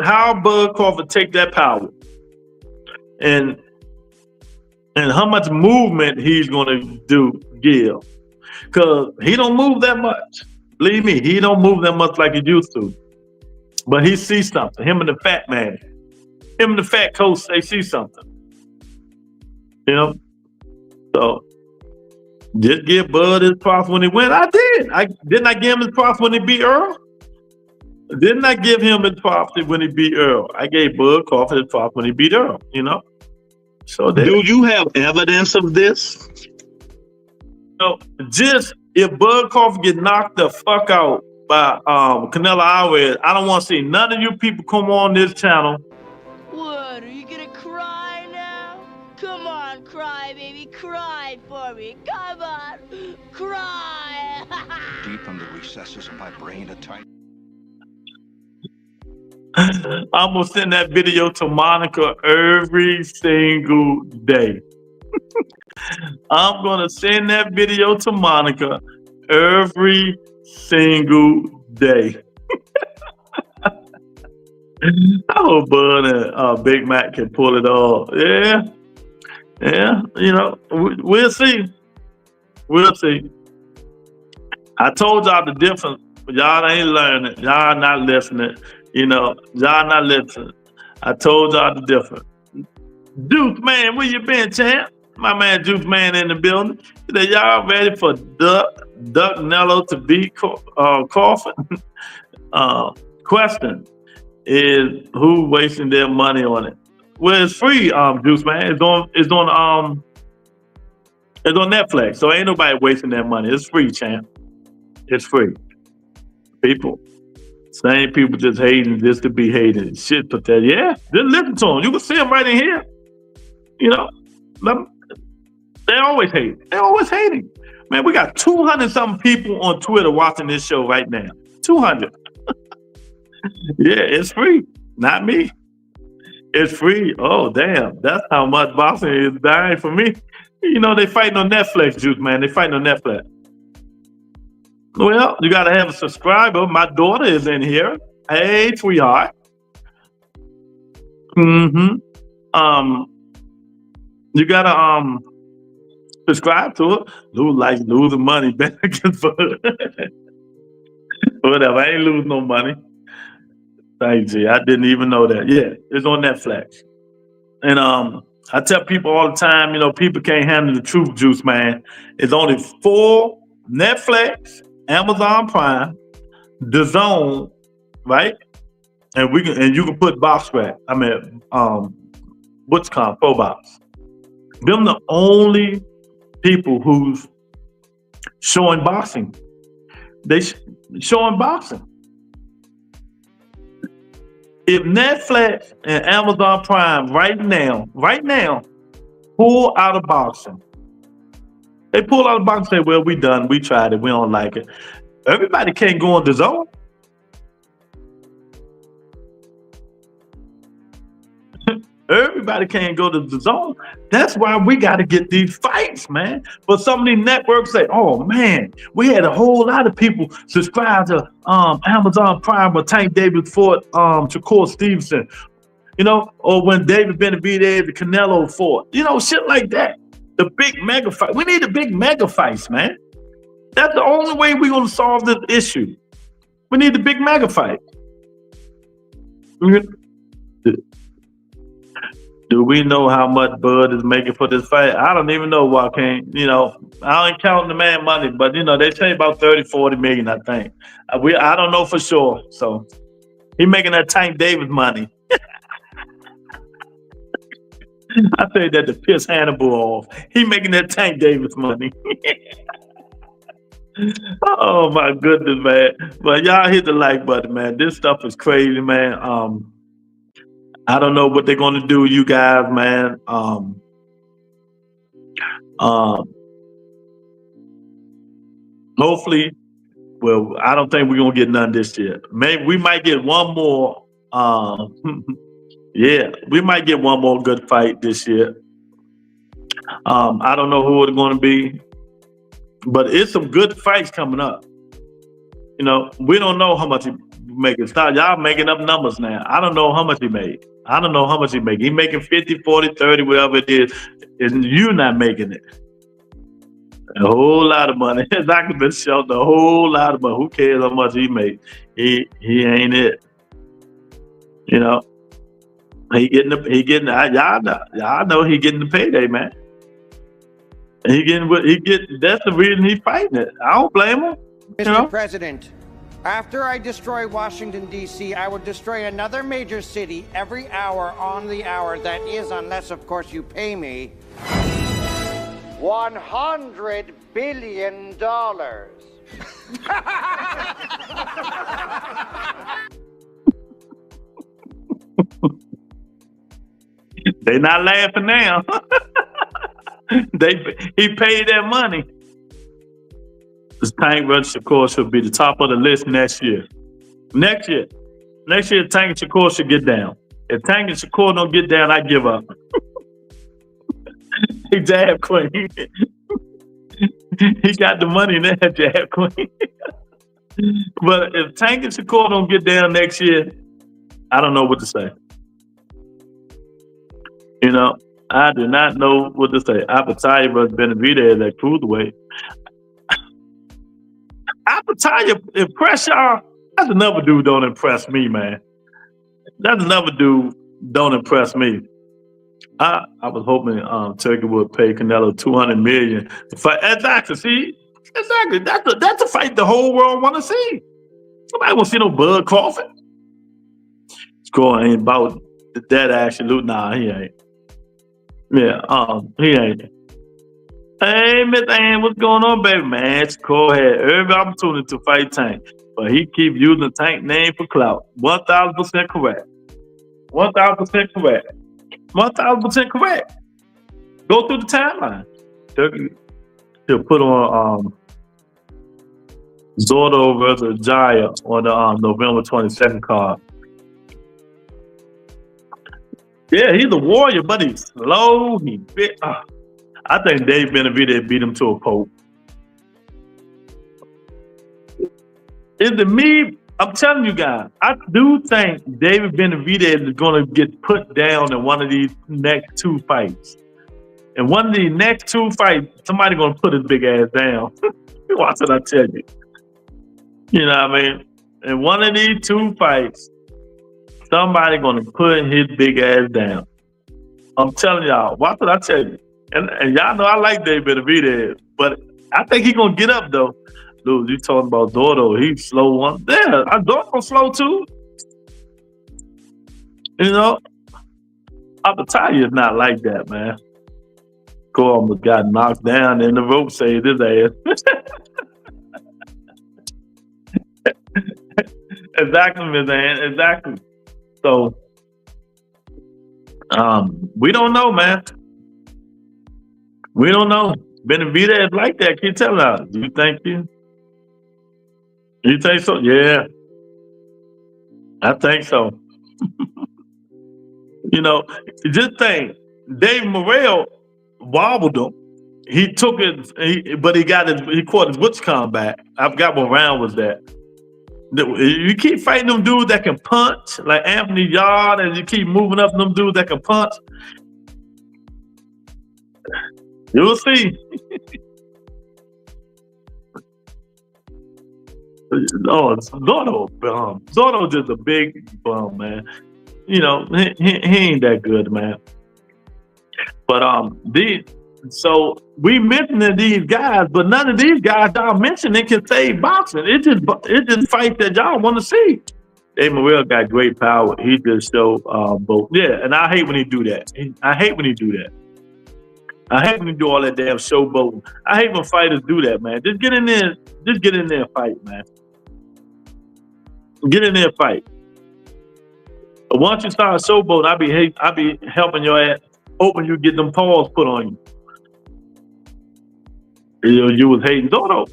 how Bud Crawford take that power, and how much movement he's gonna give, because he don't move that much. Believe me, he don't move that much like he used to. But he sees something. Him and the fat man, him and the fat coach, they see something. You know, so just give Bud his props when he win. I did. Didn't I give him his props when he beat Earl? Didn't I give him his props when he beat Earl? I gave Bud Crawford his props when he beat Earl, you know? So do you have evidence of this? No, just if Bud Crawford get knocked the fuck out by Canelo Alvarez, I don't want to see none of you people come on this channel. What, are you gonna cry now? Come on, cry, baby, cry for me. Come on, cry. Deep in the recesses of my brain at times. I'm gonna send that video to Monica every single day. I'm gonna send that video to Monica every single day. I hope Bud and Big Mac can pull it off. Yeah. You know, we'll see. I told y'all the difference, but y'all ain't learning. Y'all not listening. You know, y'all not listening. I told y'all the difference. Juice Man, where you been, champ? My man Juice Man in the building. He said, y'all ready for Duck Nello to be coffin? Question is who wasting their money on it? Well, it's free, Juice Man. It's on Netflix, so ain't nobody wasting their money. It's free, champ. It's free. People. Same people just hating just to be hating. Shit, but that, yeah, just listen to them. You can see them right in here. You know, they always hate. They're always hating. Man, we got 200 something people on Twitter watching this show right now. 200. Yeah, it's free. Not me. It's free. Oh, damn. That's how much boxing is dying for me. You know, they fighting on Netflix, Juice Man. They fighting on Netflix. Well, you got to have a subscriber. My daughter is in here. Hey, sweetheart. You got to subscribe to it. Lou likes losing money. Whatever. I ain't losing no money. Thank you. I didn't even know that. Yeah, it's on Netflix. And I tell people all the time, you know, people can't handle the truth, Juice Man. It's only 4 Netflix, Amazon Prime, DAZN, right? And you can put box rec. I mean, what's called Pro Box. Them the only people who's showing boxing. They showing boxing. If Netflix and Amazon Prime right now pull out of boxing, they pull out of boxing and say, well, we done, we tried it, we don't like it. Everybody can't go on DAZN. Everybody can't go to DAZN. That's why we got to get these fights, man. But some of these networks say, oh, man, we had a whole lot of people subscribe to Amazon Prime when Tank Davis fought Shakur Stevenson, you know, or when David Benavidez, the Canelo fought, you know, shit like that. The big mega fight. We need the big mega fights, man. That's the only way we're going to solve this issue. We need the big mega fight. Do we know how much Bud is making for this fight? I don't even know, Joaquin. You know, I ain't counting the man money, but, you know, they say about 30, 40 million, I think. I don't know for sure. So he making that Tank Davis money. I say that to piss Hannibal off. He making that Tank Davis money. Oh, my goodness, man. But y'all hit the like button, man. This stuff is crazy, man. I don't know what they're going to do, you guys, man. Hopefully, well, I don't think we're going to get none this year. Maybe we might get one more. Yeah, we might get one more good fight this year. I don't know who it's going to be, but it's some good fights coming up. You know, we don't know how much he making. Stop, y'all making up numbers now. I don't know how much he made. I don't know how much he making. He making 50, 40, 30, whatever it is, and you not making it. A whole lot of money. Dr. Ben Shelton, a whole lot of money. Who cares how much he made? He ain't it. You know, y'all know he getting the payday, man. And that's the reason he's fighting it. I don't blame him. Mr. President, after I destroy Washington, D.C., I will destroy another major city every hour on the hour. That is, unless, of course, you pay me $100 billion. They not laughing now. He paid that money. This Tank versus Shakur should be the top of the list next year. Next year, Tank and Shakur should get down. If Tank and Shakur don't get down, I give up. He jab queen. He got the money in that jab queen. But if Tank and Shakur don't get down next year, I don't know what to say. You know, I do not know what to say. Pacquia versus Benavidez at cruiserweight. Pacquia impress y'all. That's another dude don't impress me, man. That's another dude don't impress me. I was hoping Turkey would pay Canelo $200 million to fight. Exactly. See, exactly. That's a fight the whole world want to see. Nobody want to see no Bud Crawford. Score ain't about that actually. Nah, he ain't. Yeah, he ain't. Hey, Miss Ann, what's going on, baby? Man, Score had every opportunity to fight Tank, but he keep using Tank name for clout. 1,000% correct. 1,000% correct. 1,000% correct. Go through the timeline. He'll put on Zordo versus Jaya on the November 22nd card. Yeah, he's a warrior, but he's slow. He bit. I think Dave Benavidez beat him to a pulp. Is it me? I'm telling you guys, I do think David Benavidez is going to get put down in one of these next two fights. In one of these next two fights, somebody going to put his big ass down. Watch what I tell you. You know what I mean? In one of these two fights, somebody going to put his big ass down. I'm telling y'all, watch what I tell you. And y'all know I like David Benavidez, but I think he's going to get up, though. Dude, you talking about Dordo, he's slow one. Yeah, Dordo's slow too. You know, Apatalia is not like that, man. Almost got knocked down and the rope saved his ass. Exactly, Ms. Ann, exactly. So, we don't know, man. We don't know. Benavidez is like that. Keep telling us. Do you think you? You think so? Yeah, I think so. You know, just think, Dave Morrell wobbled him. He took it, but he caught his wits back. I forgot what round was that. You keep fighting them dudes that can punch, like Anthony Yard, and you keep moving up them dudes that can punch. You'll see. Oh, Zordo just a big bum, man. You know, he ain't that good, man. But so we mentioning these guys, but none of these guys y'all mentioning can save boxing. It just fights that y'all want to see. Dave Morrell got great power. He just show both. Yeah, and I hate when he do that. I hate when he do that. I hate when he do all that damn showboating. I hate when fighters do that, man. Just get in there. Just get in there and fight, man. Get in there and fight. But once you start showboating, I be helping your ass, hoping you get them paws put on you. You was hating Zordo.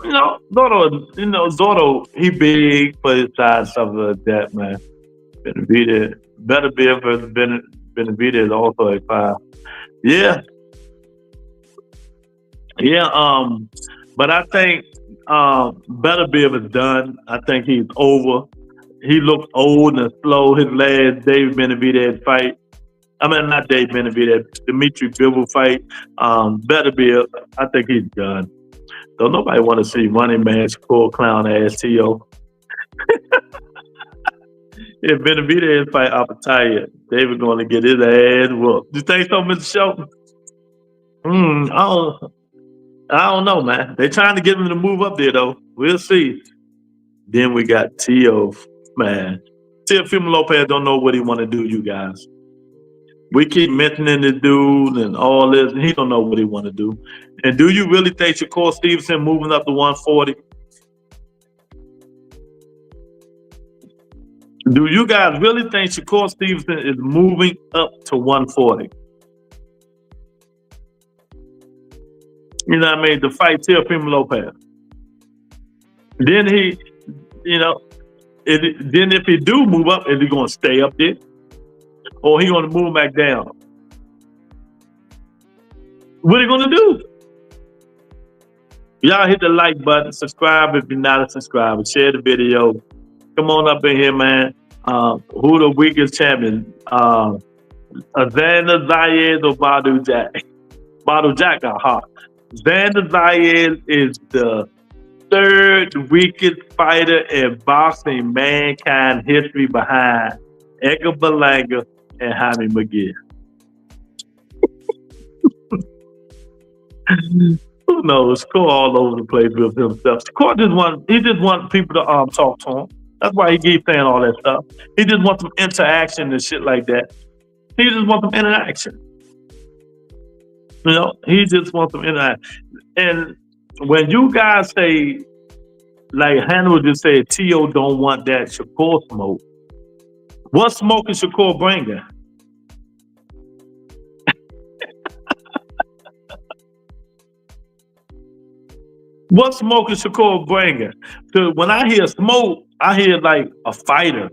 Zordo, he big for his size, stuff like that, man. Benavidez versus Benavidez is also a 5. Yeah. Yeah, but I think Benavidez is done. I think he's over. He looked old and slow. His last David Benavidez fight. I mean, not David Benavidez, Dimitri Bivol fight. Benavidez, I think he's done. So nobody want to see Running Man's poor clown ass T.O. If Benavidez fight Apatalia, David going to get his ass whooped. You think so, Mr. Shelton? I don't know, man. They're trying to get him to move up there, though. We'll see. Then we got Tio, man. Teofimo Lopez don't know what he want to do, you guys. We keep mentioning the dude and all this, and he don't know what he want to do. And do you really think Shakur Stevenson moving up to 140? Do you guys really think Shakur Stevenson is moving up to 140? You know what I mean? To fight Teofimo Lopez. Then he, then if he do move up, is he going to stay up there? Or he going to move back down? What are you going to do? Y'all hit the like button, subscribe if you're not a subscriber, share the video. Come on up in here, man. Who the weakest champion? Xander Zayed or Badou Jack? Badou Jack got hot. Xander Zayed is the 3rd weakest fighter in boxing mankind history behind Edgar Berlanga and Jaime McGee. Who knows? Shakur all over the place with himself. Shakur just want people to talk to him. That's why he keeps saying all that stuff. He just wants some interaction and shit like that. He just wants some interaction. You know, he just wants some interaction. And when you guys say, like Hannibal just said, T.O. don't want that Shakur smoke. What smoke is Shakur bringing? What smoke is Shakur bringing? So when I hear smoke, I hear like a fighter,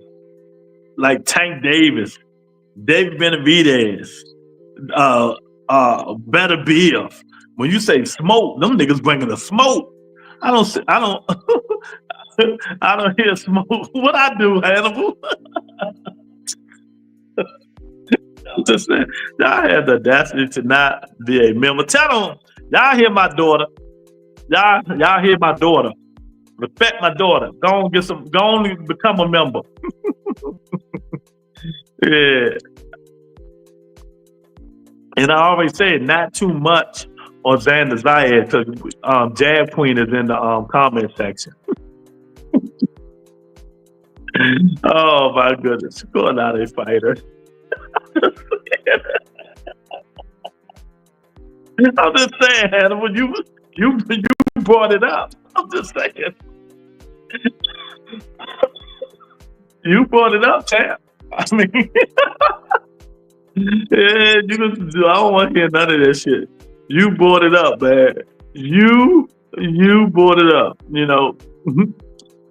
like Tank Davis, David Benavidez, Better Bill. When you say smoke, them niggas bringing the smoke. I don't I don't hear smoke. What I do, Hannibal? I'm just saying, y'all have the audacity to not be a member. Tell them, y'all hear my daughter. Y'all hear my daughter. Respect my daughter. Go on and become a member. Yeah. And I always say not too much on Xander Zayed because Jab Queen is in the comment section. Oh my goodness. Going out a fighter. I'm just saying, Hannibal, you brought it up. I'm just saying. You brought it up, champ. I mean, yeah, I don't want to hear none of that shit. You brought it up, man. You brought it up. You know,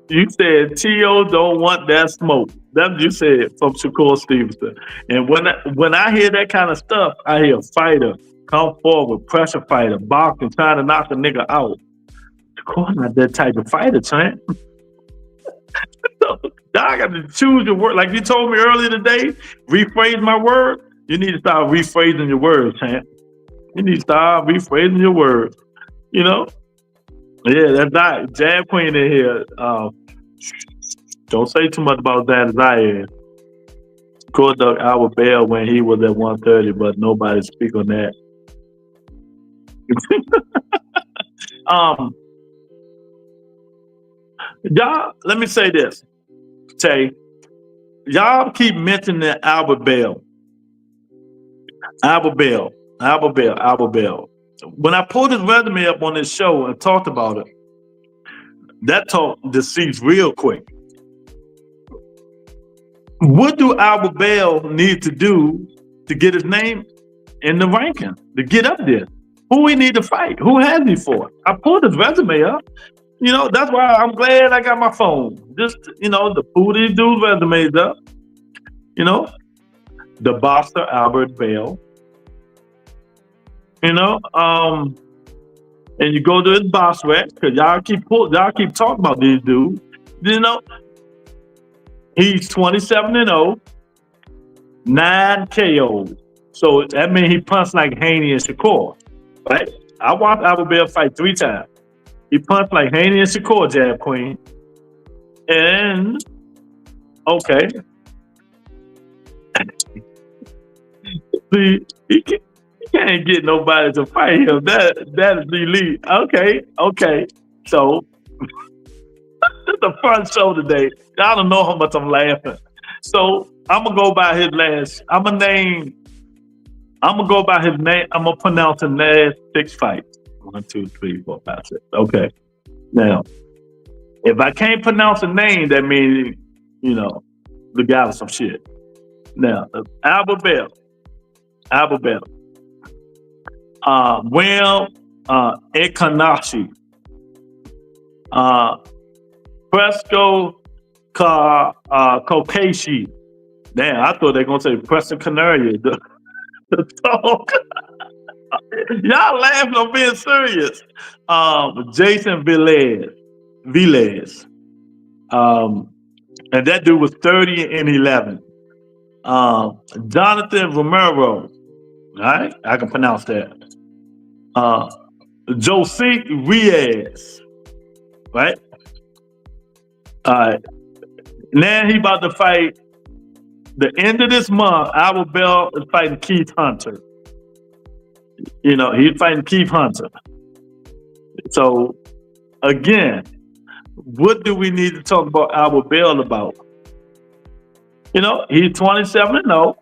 you said T.O. don't want that smoke. That's what you said from Shakur Stevenson. And when I hear that kind of stuff, I hear a fighter come forward, pressure fighter, boxing, trying to knock a nigga out. Shakur not that type of fighter, champ. So, I got to choose your word. Like you told me earlier today, rephrase my word. You need to start rephrasing your words, champ. You need to start rephrasing your words. You know? Yeah, that's not Jab Queen in here. Don't say too much about that as I am. Court dug Albert Bell when he was at 130, but nobody speak on that. Y'all, let me say this. Tay, y'all keep mentioning Albert Bell. Albert Bell. When I pulled his resume up on this show and talked about it, that talk deceased real quick. What do Albert Bell need to do to get his name in the ranking, to get up there? Who he need to fight? Who has he for? I pulled his resume up. You know, that's why I'm glad I got my phone. Just, you know, to pull these dudes' resumes up. You know, the boxer Albert Bell. You know, and you go to his box rec, because y'all keep talking about these dudes. You know, he's 27-0, 9 KOs. So that means he punched like Haney and Shakur, right? I watched Albert Bell fight 3 times. He punched like Haney and Shakur, Jab Queen. And, okay. See, he can't get nobody to fight him. That is elite. Okay. So, it's a fun show today. Y'all don't know how much I'm laughing. So, I'm going to go by his last, I'm going to go by his name. I'm going to pronounce his last 6 fights. 1, 2, 3, 4, 5, 6. Okay. Now, if I can't pronounce a name, that means, you know, the guy was some shit. Now, Albert Bell. Will Ekanashi. Fresco Kokeshi. Damn, I thought they were going to say Preston Canaria. The dog. Y'all laughing, I'm being serious. Jason Villes. And that dude was 30-11. Jonathan Romero. All right, I can pronounce that. Jose Riaz. Right? All right. Now he about to fight. The end of this month, Albert Bell is fighting Keith Hunter. You know, he's fighting Keith Hunter. So again, what do we need to talk about Albert Bell about? You know, he's 27-0.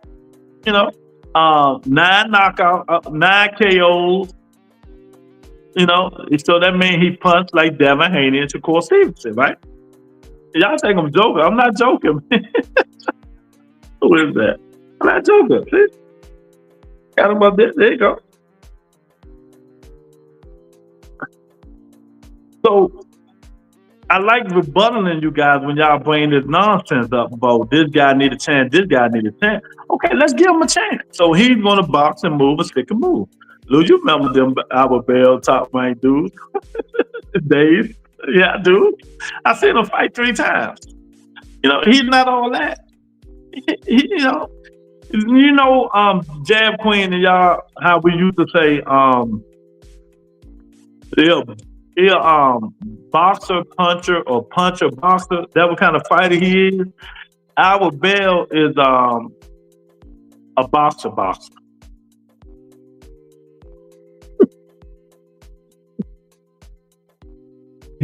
You know, 9 knockouts, 9 KOs. You know, so that means he punched like Devin Haney and Shakur Stevenson, right? Y'all think I'm joking. I'm not joking. Who is that? I'm not joking. See? Got him up there. There you go. So I like rebuttaling you guys when y'all bring this nonsense up about this guy need a chance, this guy need a chance. Okay, let's give him a chance. So he's going to box and move and stick and move. Lou, you remember them Albert Bell top rank dudes? Dave? Yeah, dude. I seen him fight 3 times. You know, he's not all that. You know, Jab Queen and y'all, how we used to say, boxer, puncher, or puncher, boxer. That what kind of fighter he is. Albert Bell is a boxer.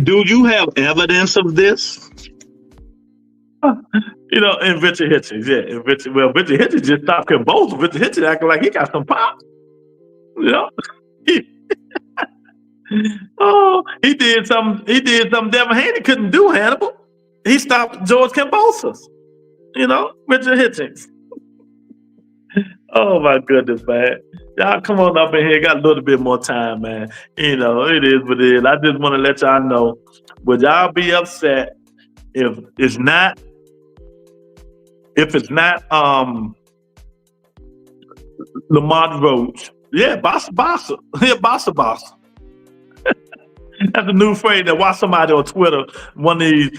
Do you have evidence of this? You know, and Richard Hitchens, yeah. And Richard Hitchens just stopped him both. Richard Hitchens acting like he got some pop. You know? Oh, he did something Devin Haney couldn't do, Hannibal. He stopped George Kambosos. You know, Richard Hitchens. Oh my goodness, man. Y'all come on up in here. Got a little bit more time, man. You know, it is what it is. I just want to let y'all know. Would y'all be upset if it's not Lamont Roach? Yeah, bossa. Yeah, bossa. That's a new phrase that watch somebody on Twitter, one of these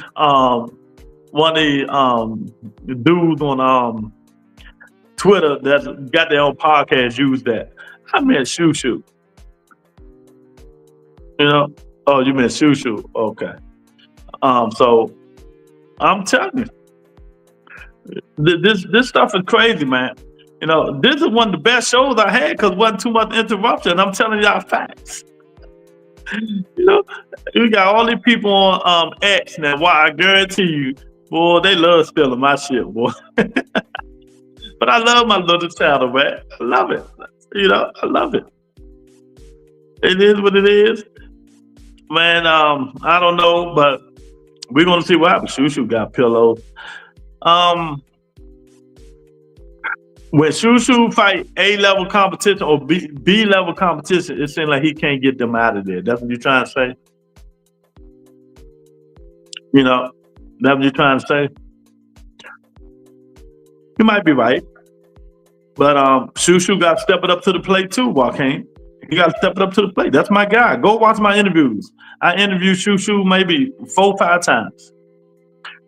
dudes on Twitter that got their own podcast use that. I meant shoo. You know? Oh, you meant shoo. Okay. So I'm telling you, this stuff is crazy, man. You know, this is one of the best shows I had because wasn't too much interruption. I'm telling y'all facts. You know, we got all these people on X now. Why? I guarantee you, boy, they love stealing my shit, boy. But I love my little channel, man. I love it. You know, I love it. It is what it is, man. I don't know, but we're gonna see what happens. Shoo got pillows. When Shoo fight A-level competition or B-level competition, it seems like he can't get them out of there. That's what you're trying to say? You know, that's what you're trying to say? You might be right. But Shoo got to step it up to the plate too, Joaquin. He got to step it up to the plate. That's my guy. Go watch my interviews. I interviewed Shoo maybe 4 or 5 times.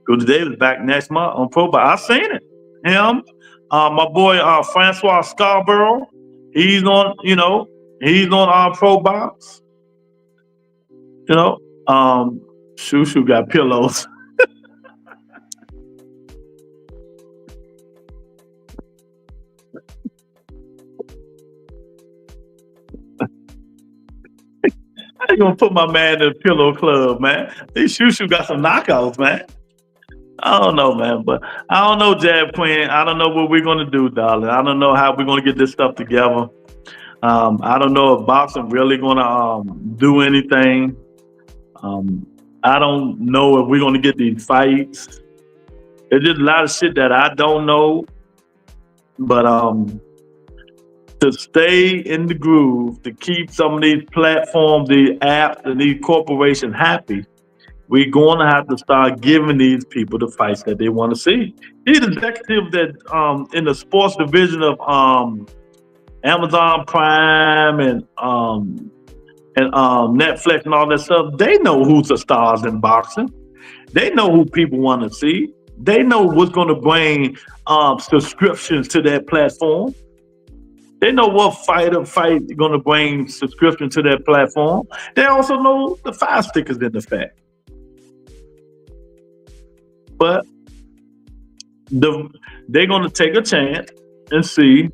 Rudy Davis back next month on Pro Box. I seen it. Him. My boy Francois Scarborough, he's on Pro Box. You know, Shoo got pillows. I ain't gonna put my man in the pillow club, man. These Shoo got some knockouts, man. I don't know, man, but I don't know, Jab Queen. I don't know what we're gonna do, darling. I don't know how we're gonna get this stuff together. I don't know if boxing really gonna do anything. I don't know if we're gonna get these fights. There's just a lot of shit that I don't know. But to stay in the groove, to keep some of these platforms, these apps, and these corporations happy, we're going to have to start giving these people the fights that they want to see. These executives that in the sports division of Amazon Prime and Netflix and all that stuff, they know who's the stars in boxing. They know who people want to see. They know what's going to bring subscriptions to that platform. They know what fight going to bring subscription to that platform. They also know the 5 stickers in the fact. But they're going to take a chance and see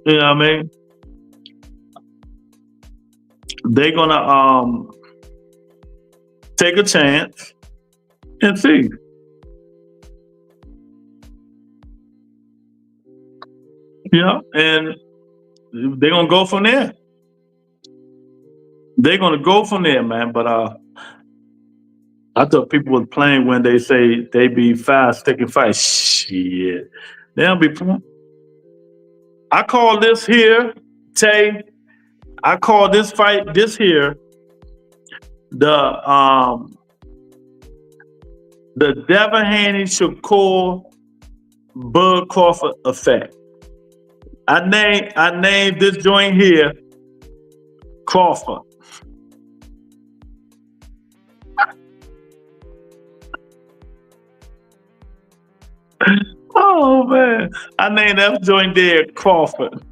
You know what I mean? They're gonna take a chance and see. And they're gonna go from there. They're gonna go from there, man. But I thought people was playing when they say they be fast, sticking fight. Shit, they don't be. I call this here, Tay. I call this fight this here the Devin Haney Shakur Bud Crawford effect. I named this joint here Crawford. Oh man, I named that joint there Crawford.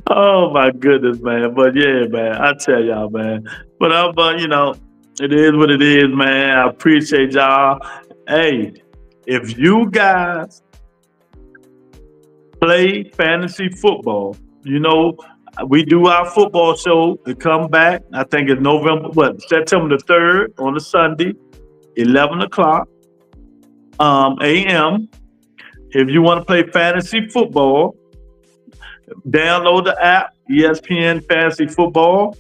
Oh my goodness, man. But yeah, man, I tell y'all, man. But it is what it is, man. I appreciate y'all. Hey, if you guys play fantasy football, we do our football show to come back. I think it's September the 3rd on a Sunday, 11 o'clock a.m. If you want to play fantasy football, download the app, ESPN Fantasy Football.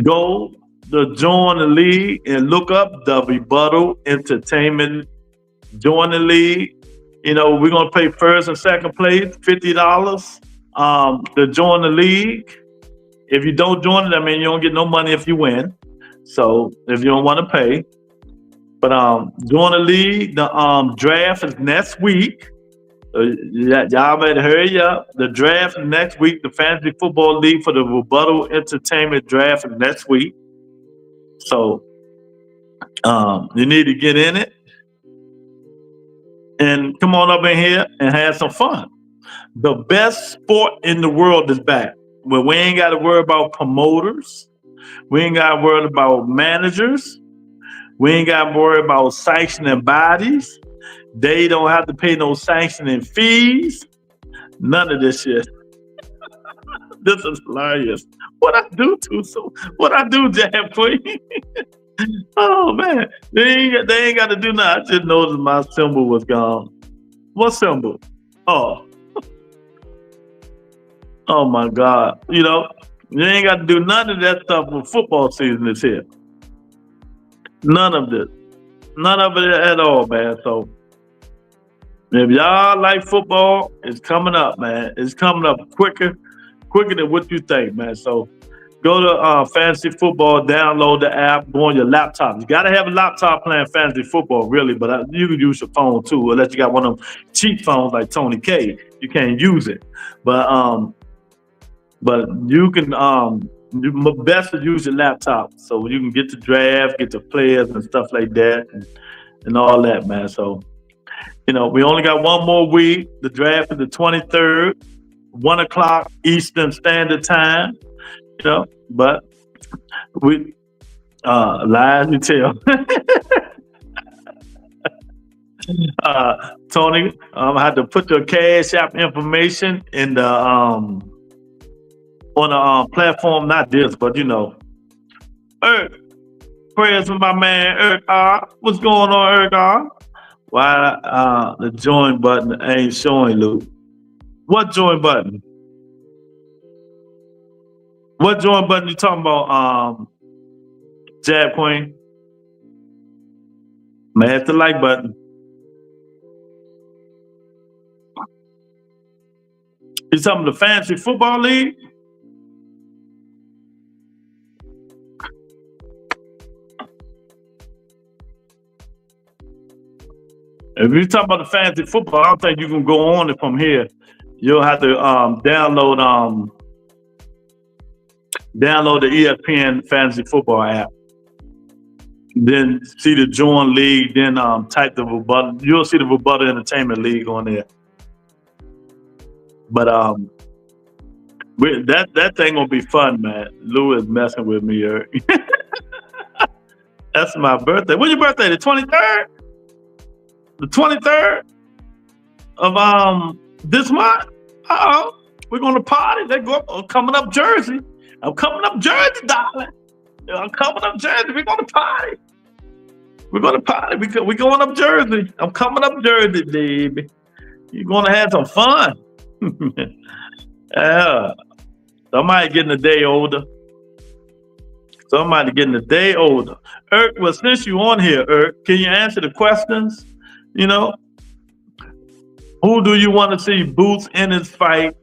Go to join the league and look up the Rebuttal Entertainment. Join the league. We're going to pay first and second place, $50 to join the league. If you don't join it, you don't get no money if you win. So if you don't want to pay. But join the league. The draft is next week. Y'all better hurry up. The draft is next week. The Fantasy Football League for the Rebuttal Entertainment draft is next week. So you need to get in it. And come on up in here and have some fun. The best sport in the world is back. Where we ain't got to worry about promoters. We ain't got to worry about managers. We ain't got to worry about sanctioning bodies. They don't have to pay no sanctioning fees. None of this shit. This is hilarious. What I do, Jam Queen? Oh man, they ain't got to do nothing. I just noticed my symbol was gone. What symbol? Oh my God. You ain't got to do none of that stuff when football season is here. None of this. None of it at all, man. So if y'all like football, it's coming up, man. It's coming up quicker than what you think, man. So go to Fantasy Football, download the app, go on your laptop. You got to have a laptop playing Fantasy Football, really, but you can use your phone too, unless you got one of them cheap phones like Tony K. You can't use it. But you can, best to use your laptop so you can get the draft, get the players and stuff like that and all that, man. So, we only got one more week. The draft is the 23rd, 1 o'clock Eastern Standard Time. But we lies we tell. Tony, I had to put your Cash App information in the on the platform. Not this, but Eric. Prayers for my man Eric R. What's going on, Eric R? Why the join button ain't showing, Luke? What join button? What join button you talking about, Jab Queen? Man, hit the like button. You talking about the Fantasy Football League? If you're talking about the Fantasy Football, I don't think you can go on it from here. You'll have to download the ESPN Fantasy Football app. Then see the Join League, then type the Rebuttal. You'll see the Rebuttal Entertainment League on there. But that thing gonna be fun, man. Lou is messing with me, Eric. That's my birthday. When's your birthday? The 23rd? The 23rd? of this month. We're gonna party. They go I'm coming up Jersey. I'm coming up Jersey, darling. I'm coming up Jersey. We're gonna party. We're gonna party. We're going up Jersey. I'm coming up Jersey, baby. You're gonna have some fun. Yeah. Somebody getting a day older. Somebody getting a day older. Irk, well, since you on here, Irk, can you answer the questions? You know, who do you want to see Boots Ennis fight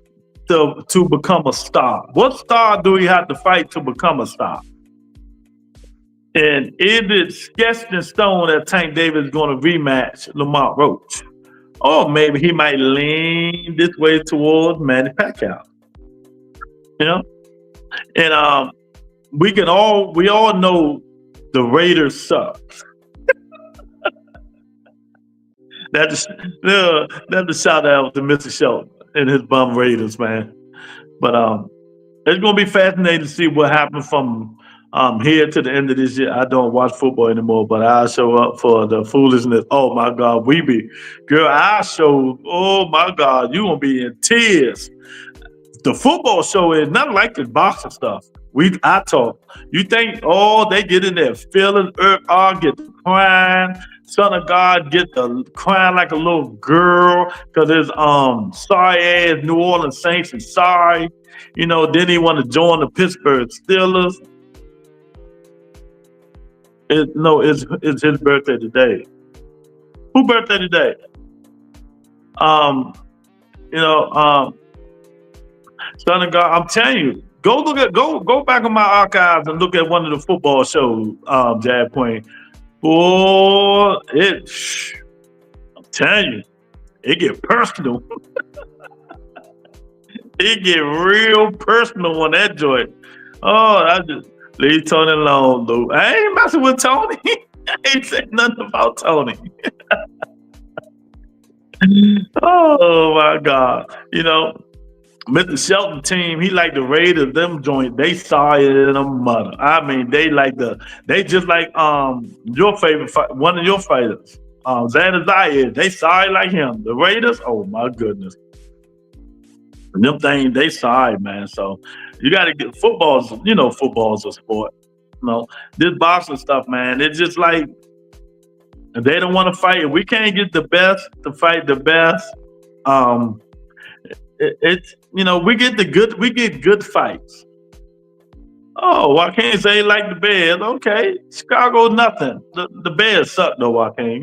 to become a star? What star do he have to fight to become a star? And is it sketched in stone that Tank Davis is going to rematch Lamont Roach? Or maybe he might lean this way towards Manny Pacquiao. You know? And we all know the Raiders suck. That's a shout out to Mr. Shelton and his bum Raiders, man. But it's gonna be fascinating to see what happens from here to the end of this year. I don't watch football anymore, but I'll show up for the foolishness. Oh my God, I'll show. Oh my God, you gonna be in tears. The football show is nothing like the boxing stuff. I talk. You think, they get in there feeling, get the crying. Son of God get the crying like a little girl because his sorry ass New Orleans Saints is sorry. You know, then he want to join the Pittsburgh Steelers. It's his birthday today. Who birthday today? Son of God, I'm telling you, go back in my archives and look at one of the football shows, Jab Queen. Boy, I'm telling you, it get personal. It get real personal on that joint. I just leave Tony alone, dude. I ain't messing with Tony. I ain't saying nothing about Tony. Oh my God. You know, Mr. Shelton team, he like the Raiders, them joint, they sorry in a mother. I mean, they just like your favorite one of your fighters, Xander Zayed, they sorry like him. The Raiders, oh my goodness. Them things, they sorry, man. So you gotta get football's a sport. You know, this boxing stuff, man, it's just like they don't want to fight. If we can't get the best to fight the best, it's we get good fights. I can't say like the Bears. Okay, Chicago nothing. The Bears suck though. I can't.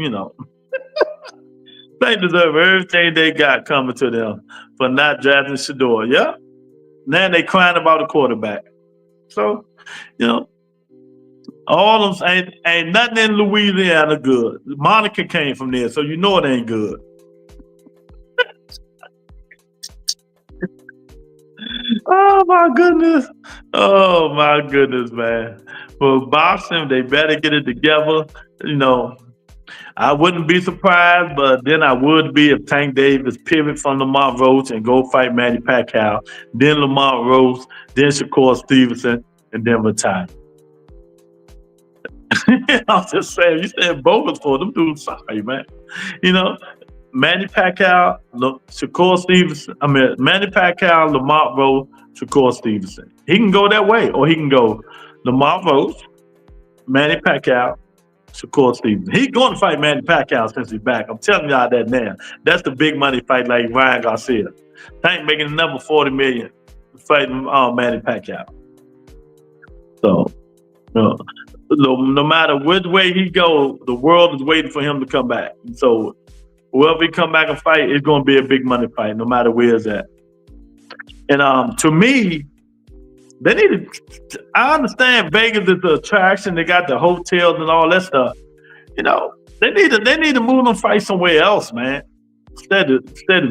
They deserve everything they got coming to them for not drafting Shador. Yeah, now they crying about a quarterback. So all of them ain't nothing in Louisiana good. Monica came from there, so you know it ain't good. Oh my goodness, man. For boxing, they better get it together. I wouldn't be surprised, but then I would be if Tank Davis pivot from Lamont Roach and go fight Manny Pacquiao, then Lamont Roach, then Shakur Stevenson, and then retire. I'm just saying, you said bogus for them dudes. Sorry, man. Manny Pacquiao, Shakur Stevenson. Manny Pacquiao, Lamont Roach, Shakur Stevenson. He can go that way, or he can go Lamont Roach, Manny Pacquiao, Shakur Stevenson. He's going to fight Manny Pacquiao since he's back. I'm telling y'all that now. That's the big money fight, like Ryan Garcia. Tank making another $40 million fighting Manny Pacquiao. So, no matter which way he goes, the world is waiting for him to come back. So, whoever he come back and fight, it's going to be a big money fight, no matter where it's at. And to me, they need to. I understand Vegas is the attraction. They got the hotels and all that stuff. They need to move them fight somewhere else, man. Instead of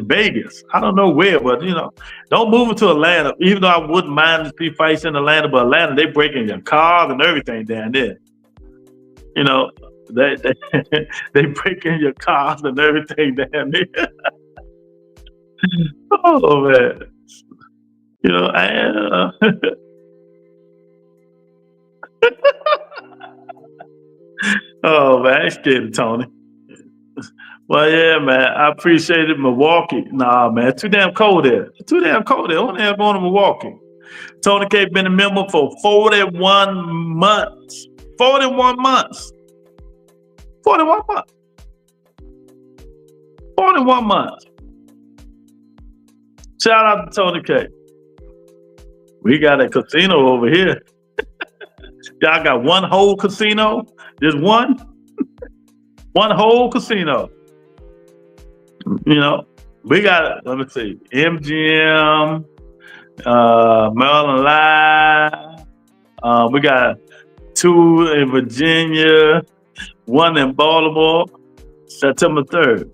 Vegas. I don't know where, but don't move it to Atlanta. Even though I wouldn't mind to see fights in Atlanta, but Atlanta, they breaking your cars and everything down there. They break in your cars and everything down there. Oh man. Oh man, I ain't scared of Tony. Well, yeah, man. I appreciate it. Milwaukee. Nah, man. Too damn cold there. Too damn cold there. Only have going to Milwaukee. Tony K been a member for 41 months. 41 months. 41 months. 41 months. Shout out to Tony K. We got a casino over here. Y'all got one whole casino? Just one? One whole casino. You know, we got, let me see, MGM, Maryland Live. We got 2 in Virginia, 1 in Baltimore, September 3rd.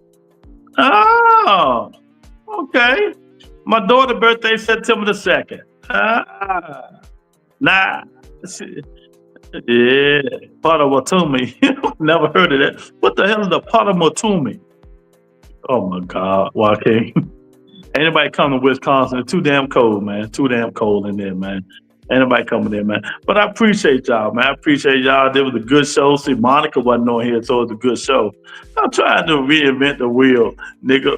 Oh, okay. My daughter's birthday, September the 2nd. Nah. Yeah, Potawatomi. Never heard of that. What the hell is the Potawatomi? Oh my God, Joaquin. Anybody coming to Wisconsin? It's too damn cold, man. Too damn cold in there, man. Anybody coming there, man. But I appreciate y'all, man. I appreciate y'all. There was a good show. See, Monica wasn't on here, so it was a good show. I'm trying to reinvent the wheel, nigga.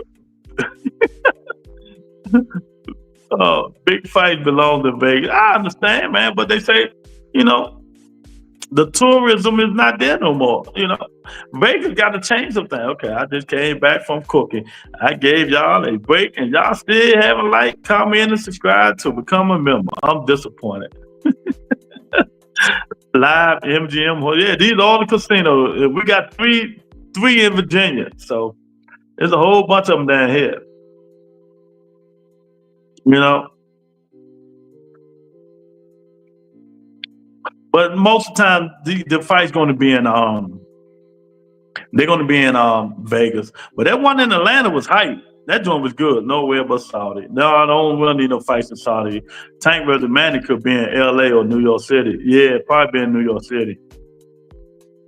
Big fight belongs to Vegas. I understand, man, but they say, you know, the tourism is not there no more. You know, Vegas got to change something. Okay, I just came back from cooking. I gave y'all a break, and y'all still haven't like, comment, and subscribe to become a member. I'm disappointed. Live MGM. Well, yeah, these are all the casinos. We got three in Virginia, so there's a whole bunch of them down here. You know. But most of the time, the fight's going to be in they're going to be in Vegas. But that one in Atlanta was hype. That joint was good. Nowhere but Saudi. No, I don't need no fights in Saudi. Tank versus Manny could be in LA or New York City. Yeah, probably be in New York City.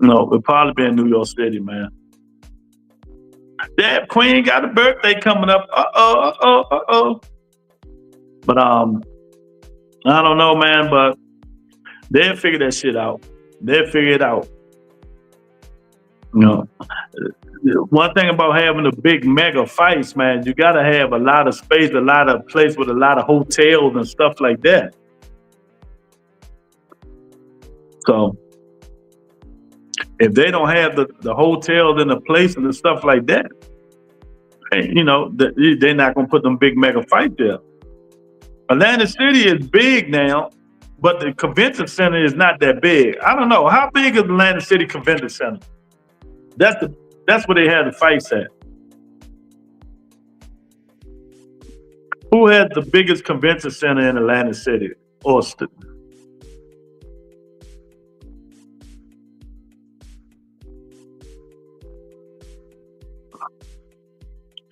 No, it'd probably be in New York City, man. That Queen got a birthday coming up. But I don't know, man, but they'll figure that shit out. They'll figure it out. You know, one thing about having the big mega fights, man, you got to have a lot of space, a lot of place with a lot of hotels and stuff like that. So if they don't have the hotels and the place and the stuff like that, you know, they're not going to put them big mega fight there. Atlantic City is big now, but the convention center is not that big. I don't know. How big is the Atlantic City Convention Center? That's where they had the fights at. Who had the biggest convention center in Atlantic City? Austin.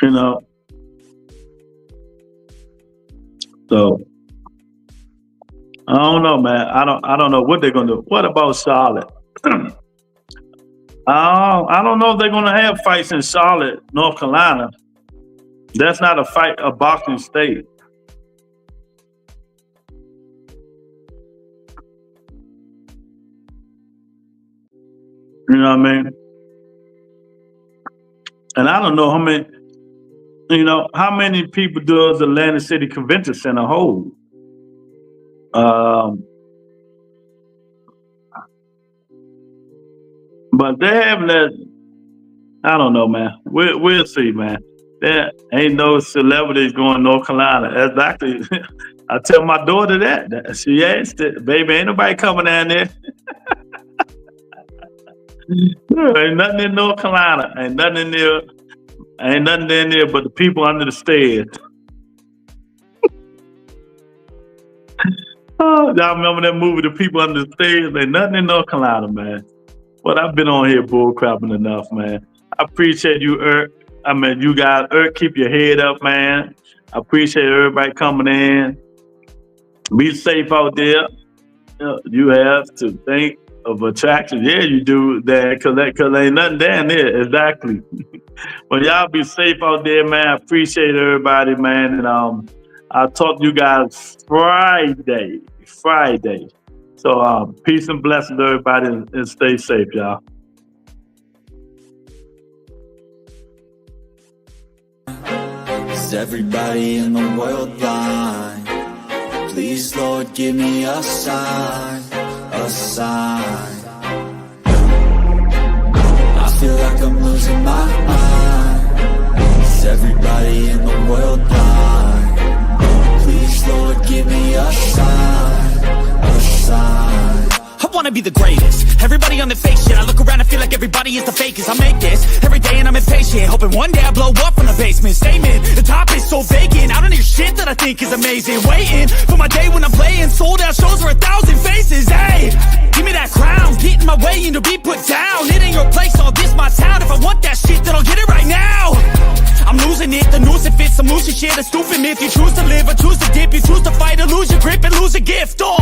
You know. So I don't know, man. I don't know what they're gonna do. What about Charlotte? I don't know if they're gonna have fights in Charlotte, North Carolina. That's not a boxing state. You know what I mean? And I don't know how many people does the Atlantic City Convention Center hold? But they haven't let, I don't know, man. We'll see, man. There ain't no celebrities going to North Carolina. Exactly. I tell my daughter that. She asked it, baby, ain't nobody coming down there. Ain't nothing in North Carolina. Ain't nothing down there but the people under the stairs. Oh, y'all remember that movie, The People Under the Stairs? Ain't nothing in North Carolina, man. But I've been on here bullcrapping enough, man. I appreciate you, Irk. I mean, you guys, Irk, keep your head up, man. I appreciate everybody coming in. Be safe out there. You have to think of attraction. Yeah, you do that, because ain't nothing down there. Exactly. But y'all be safe out there, man. I appreciate everybody, man. And I'll talk to you guys Friday. So peace and blessings, everybody, and stay safe, y'all. Is everybody in the world blind? Please, Lord, give me a sign, a sign. I feel like I'm losing my mind. Is everybody in the world blind? Please, Lord, give me a sign, a sign. I wanna be the greatest. Everybody on the fake shit. I look around and feel like everybody is the fakest. I make this every day and I'm impatient, hoping one day I blow up from the basement. Statement, the top is so vacant. I don't hear shit that I think is amazing. Waiting for my day when I'm playing sold out shows for 1,000 faces. Hey, give me that crown, get in my way and to be put down. It ain't your place, all this my town. If I want that shit, then I'll get it right now. I'm losing it, the noose it fits. I'm losing shit, a stupid myth. You choose to live or choose to dip. You choose to fight or lose your grip and lose a gift. Oh,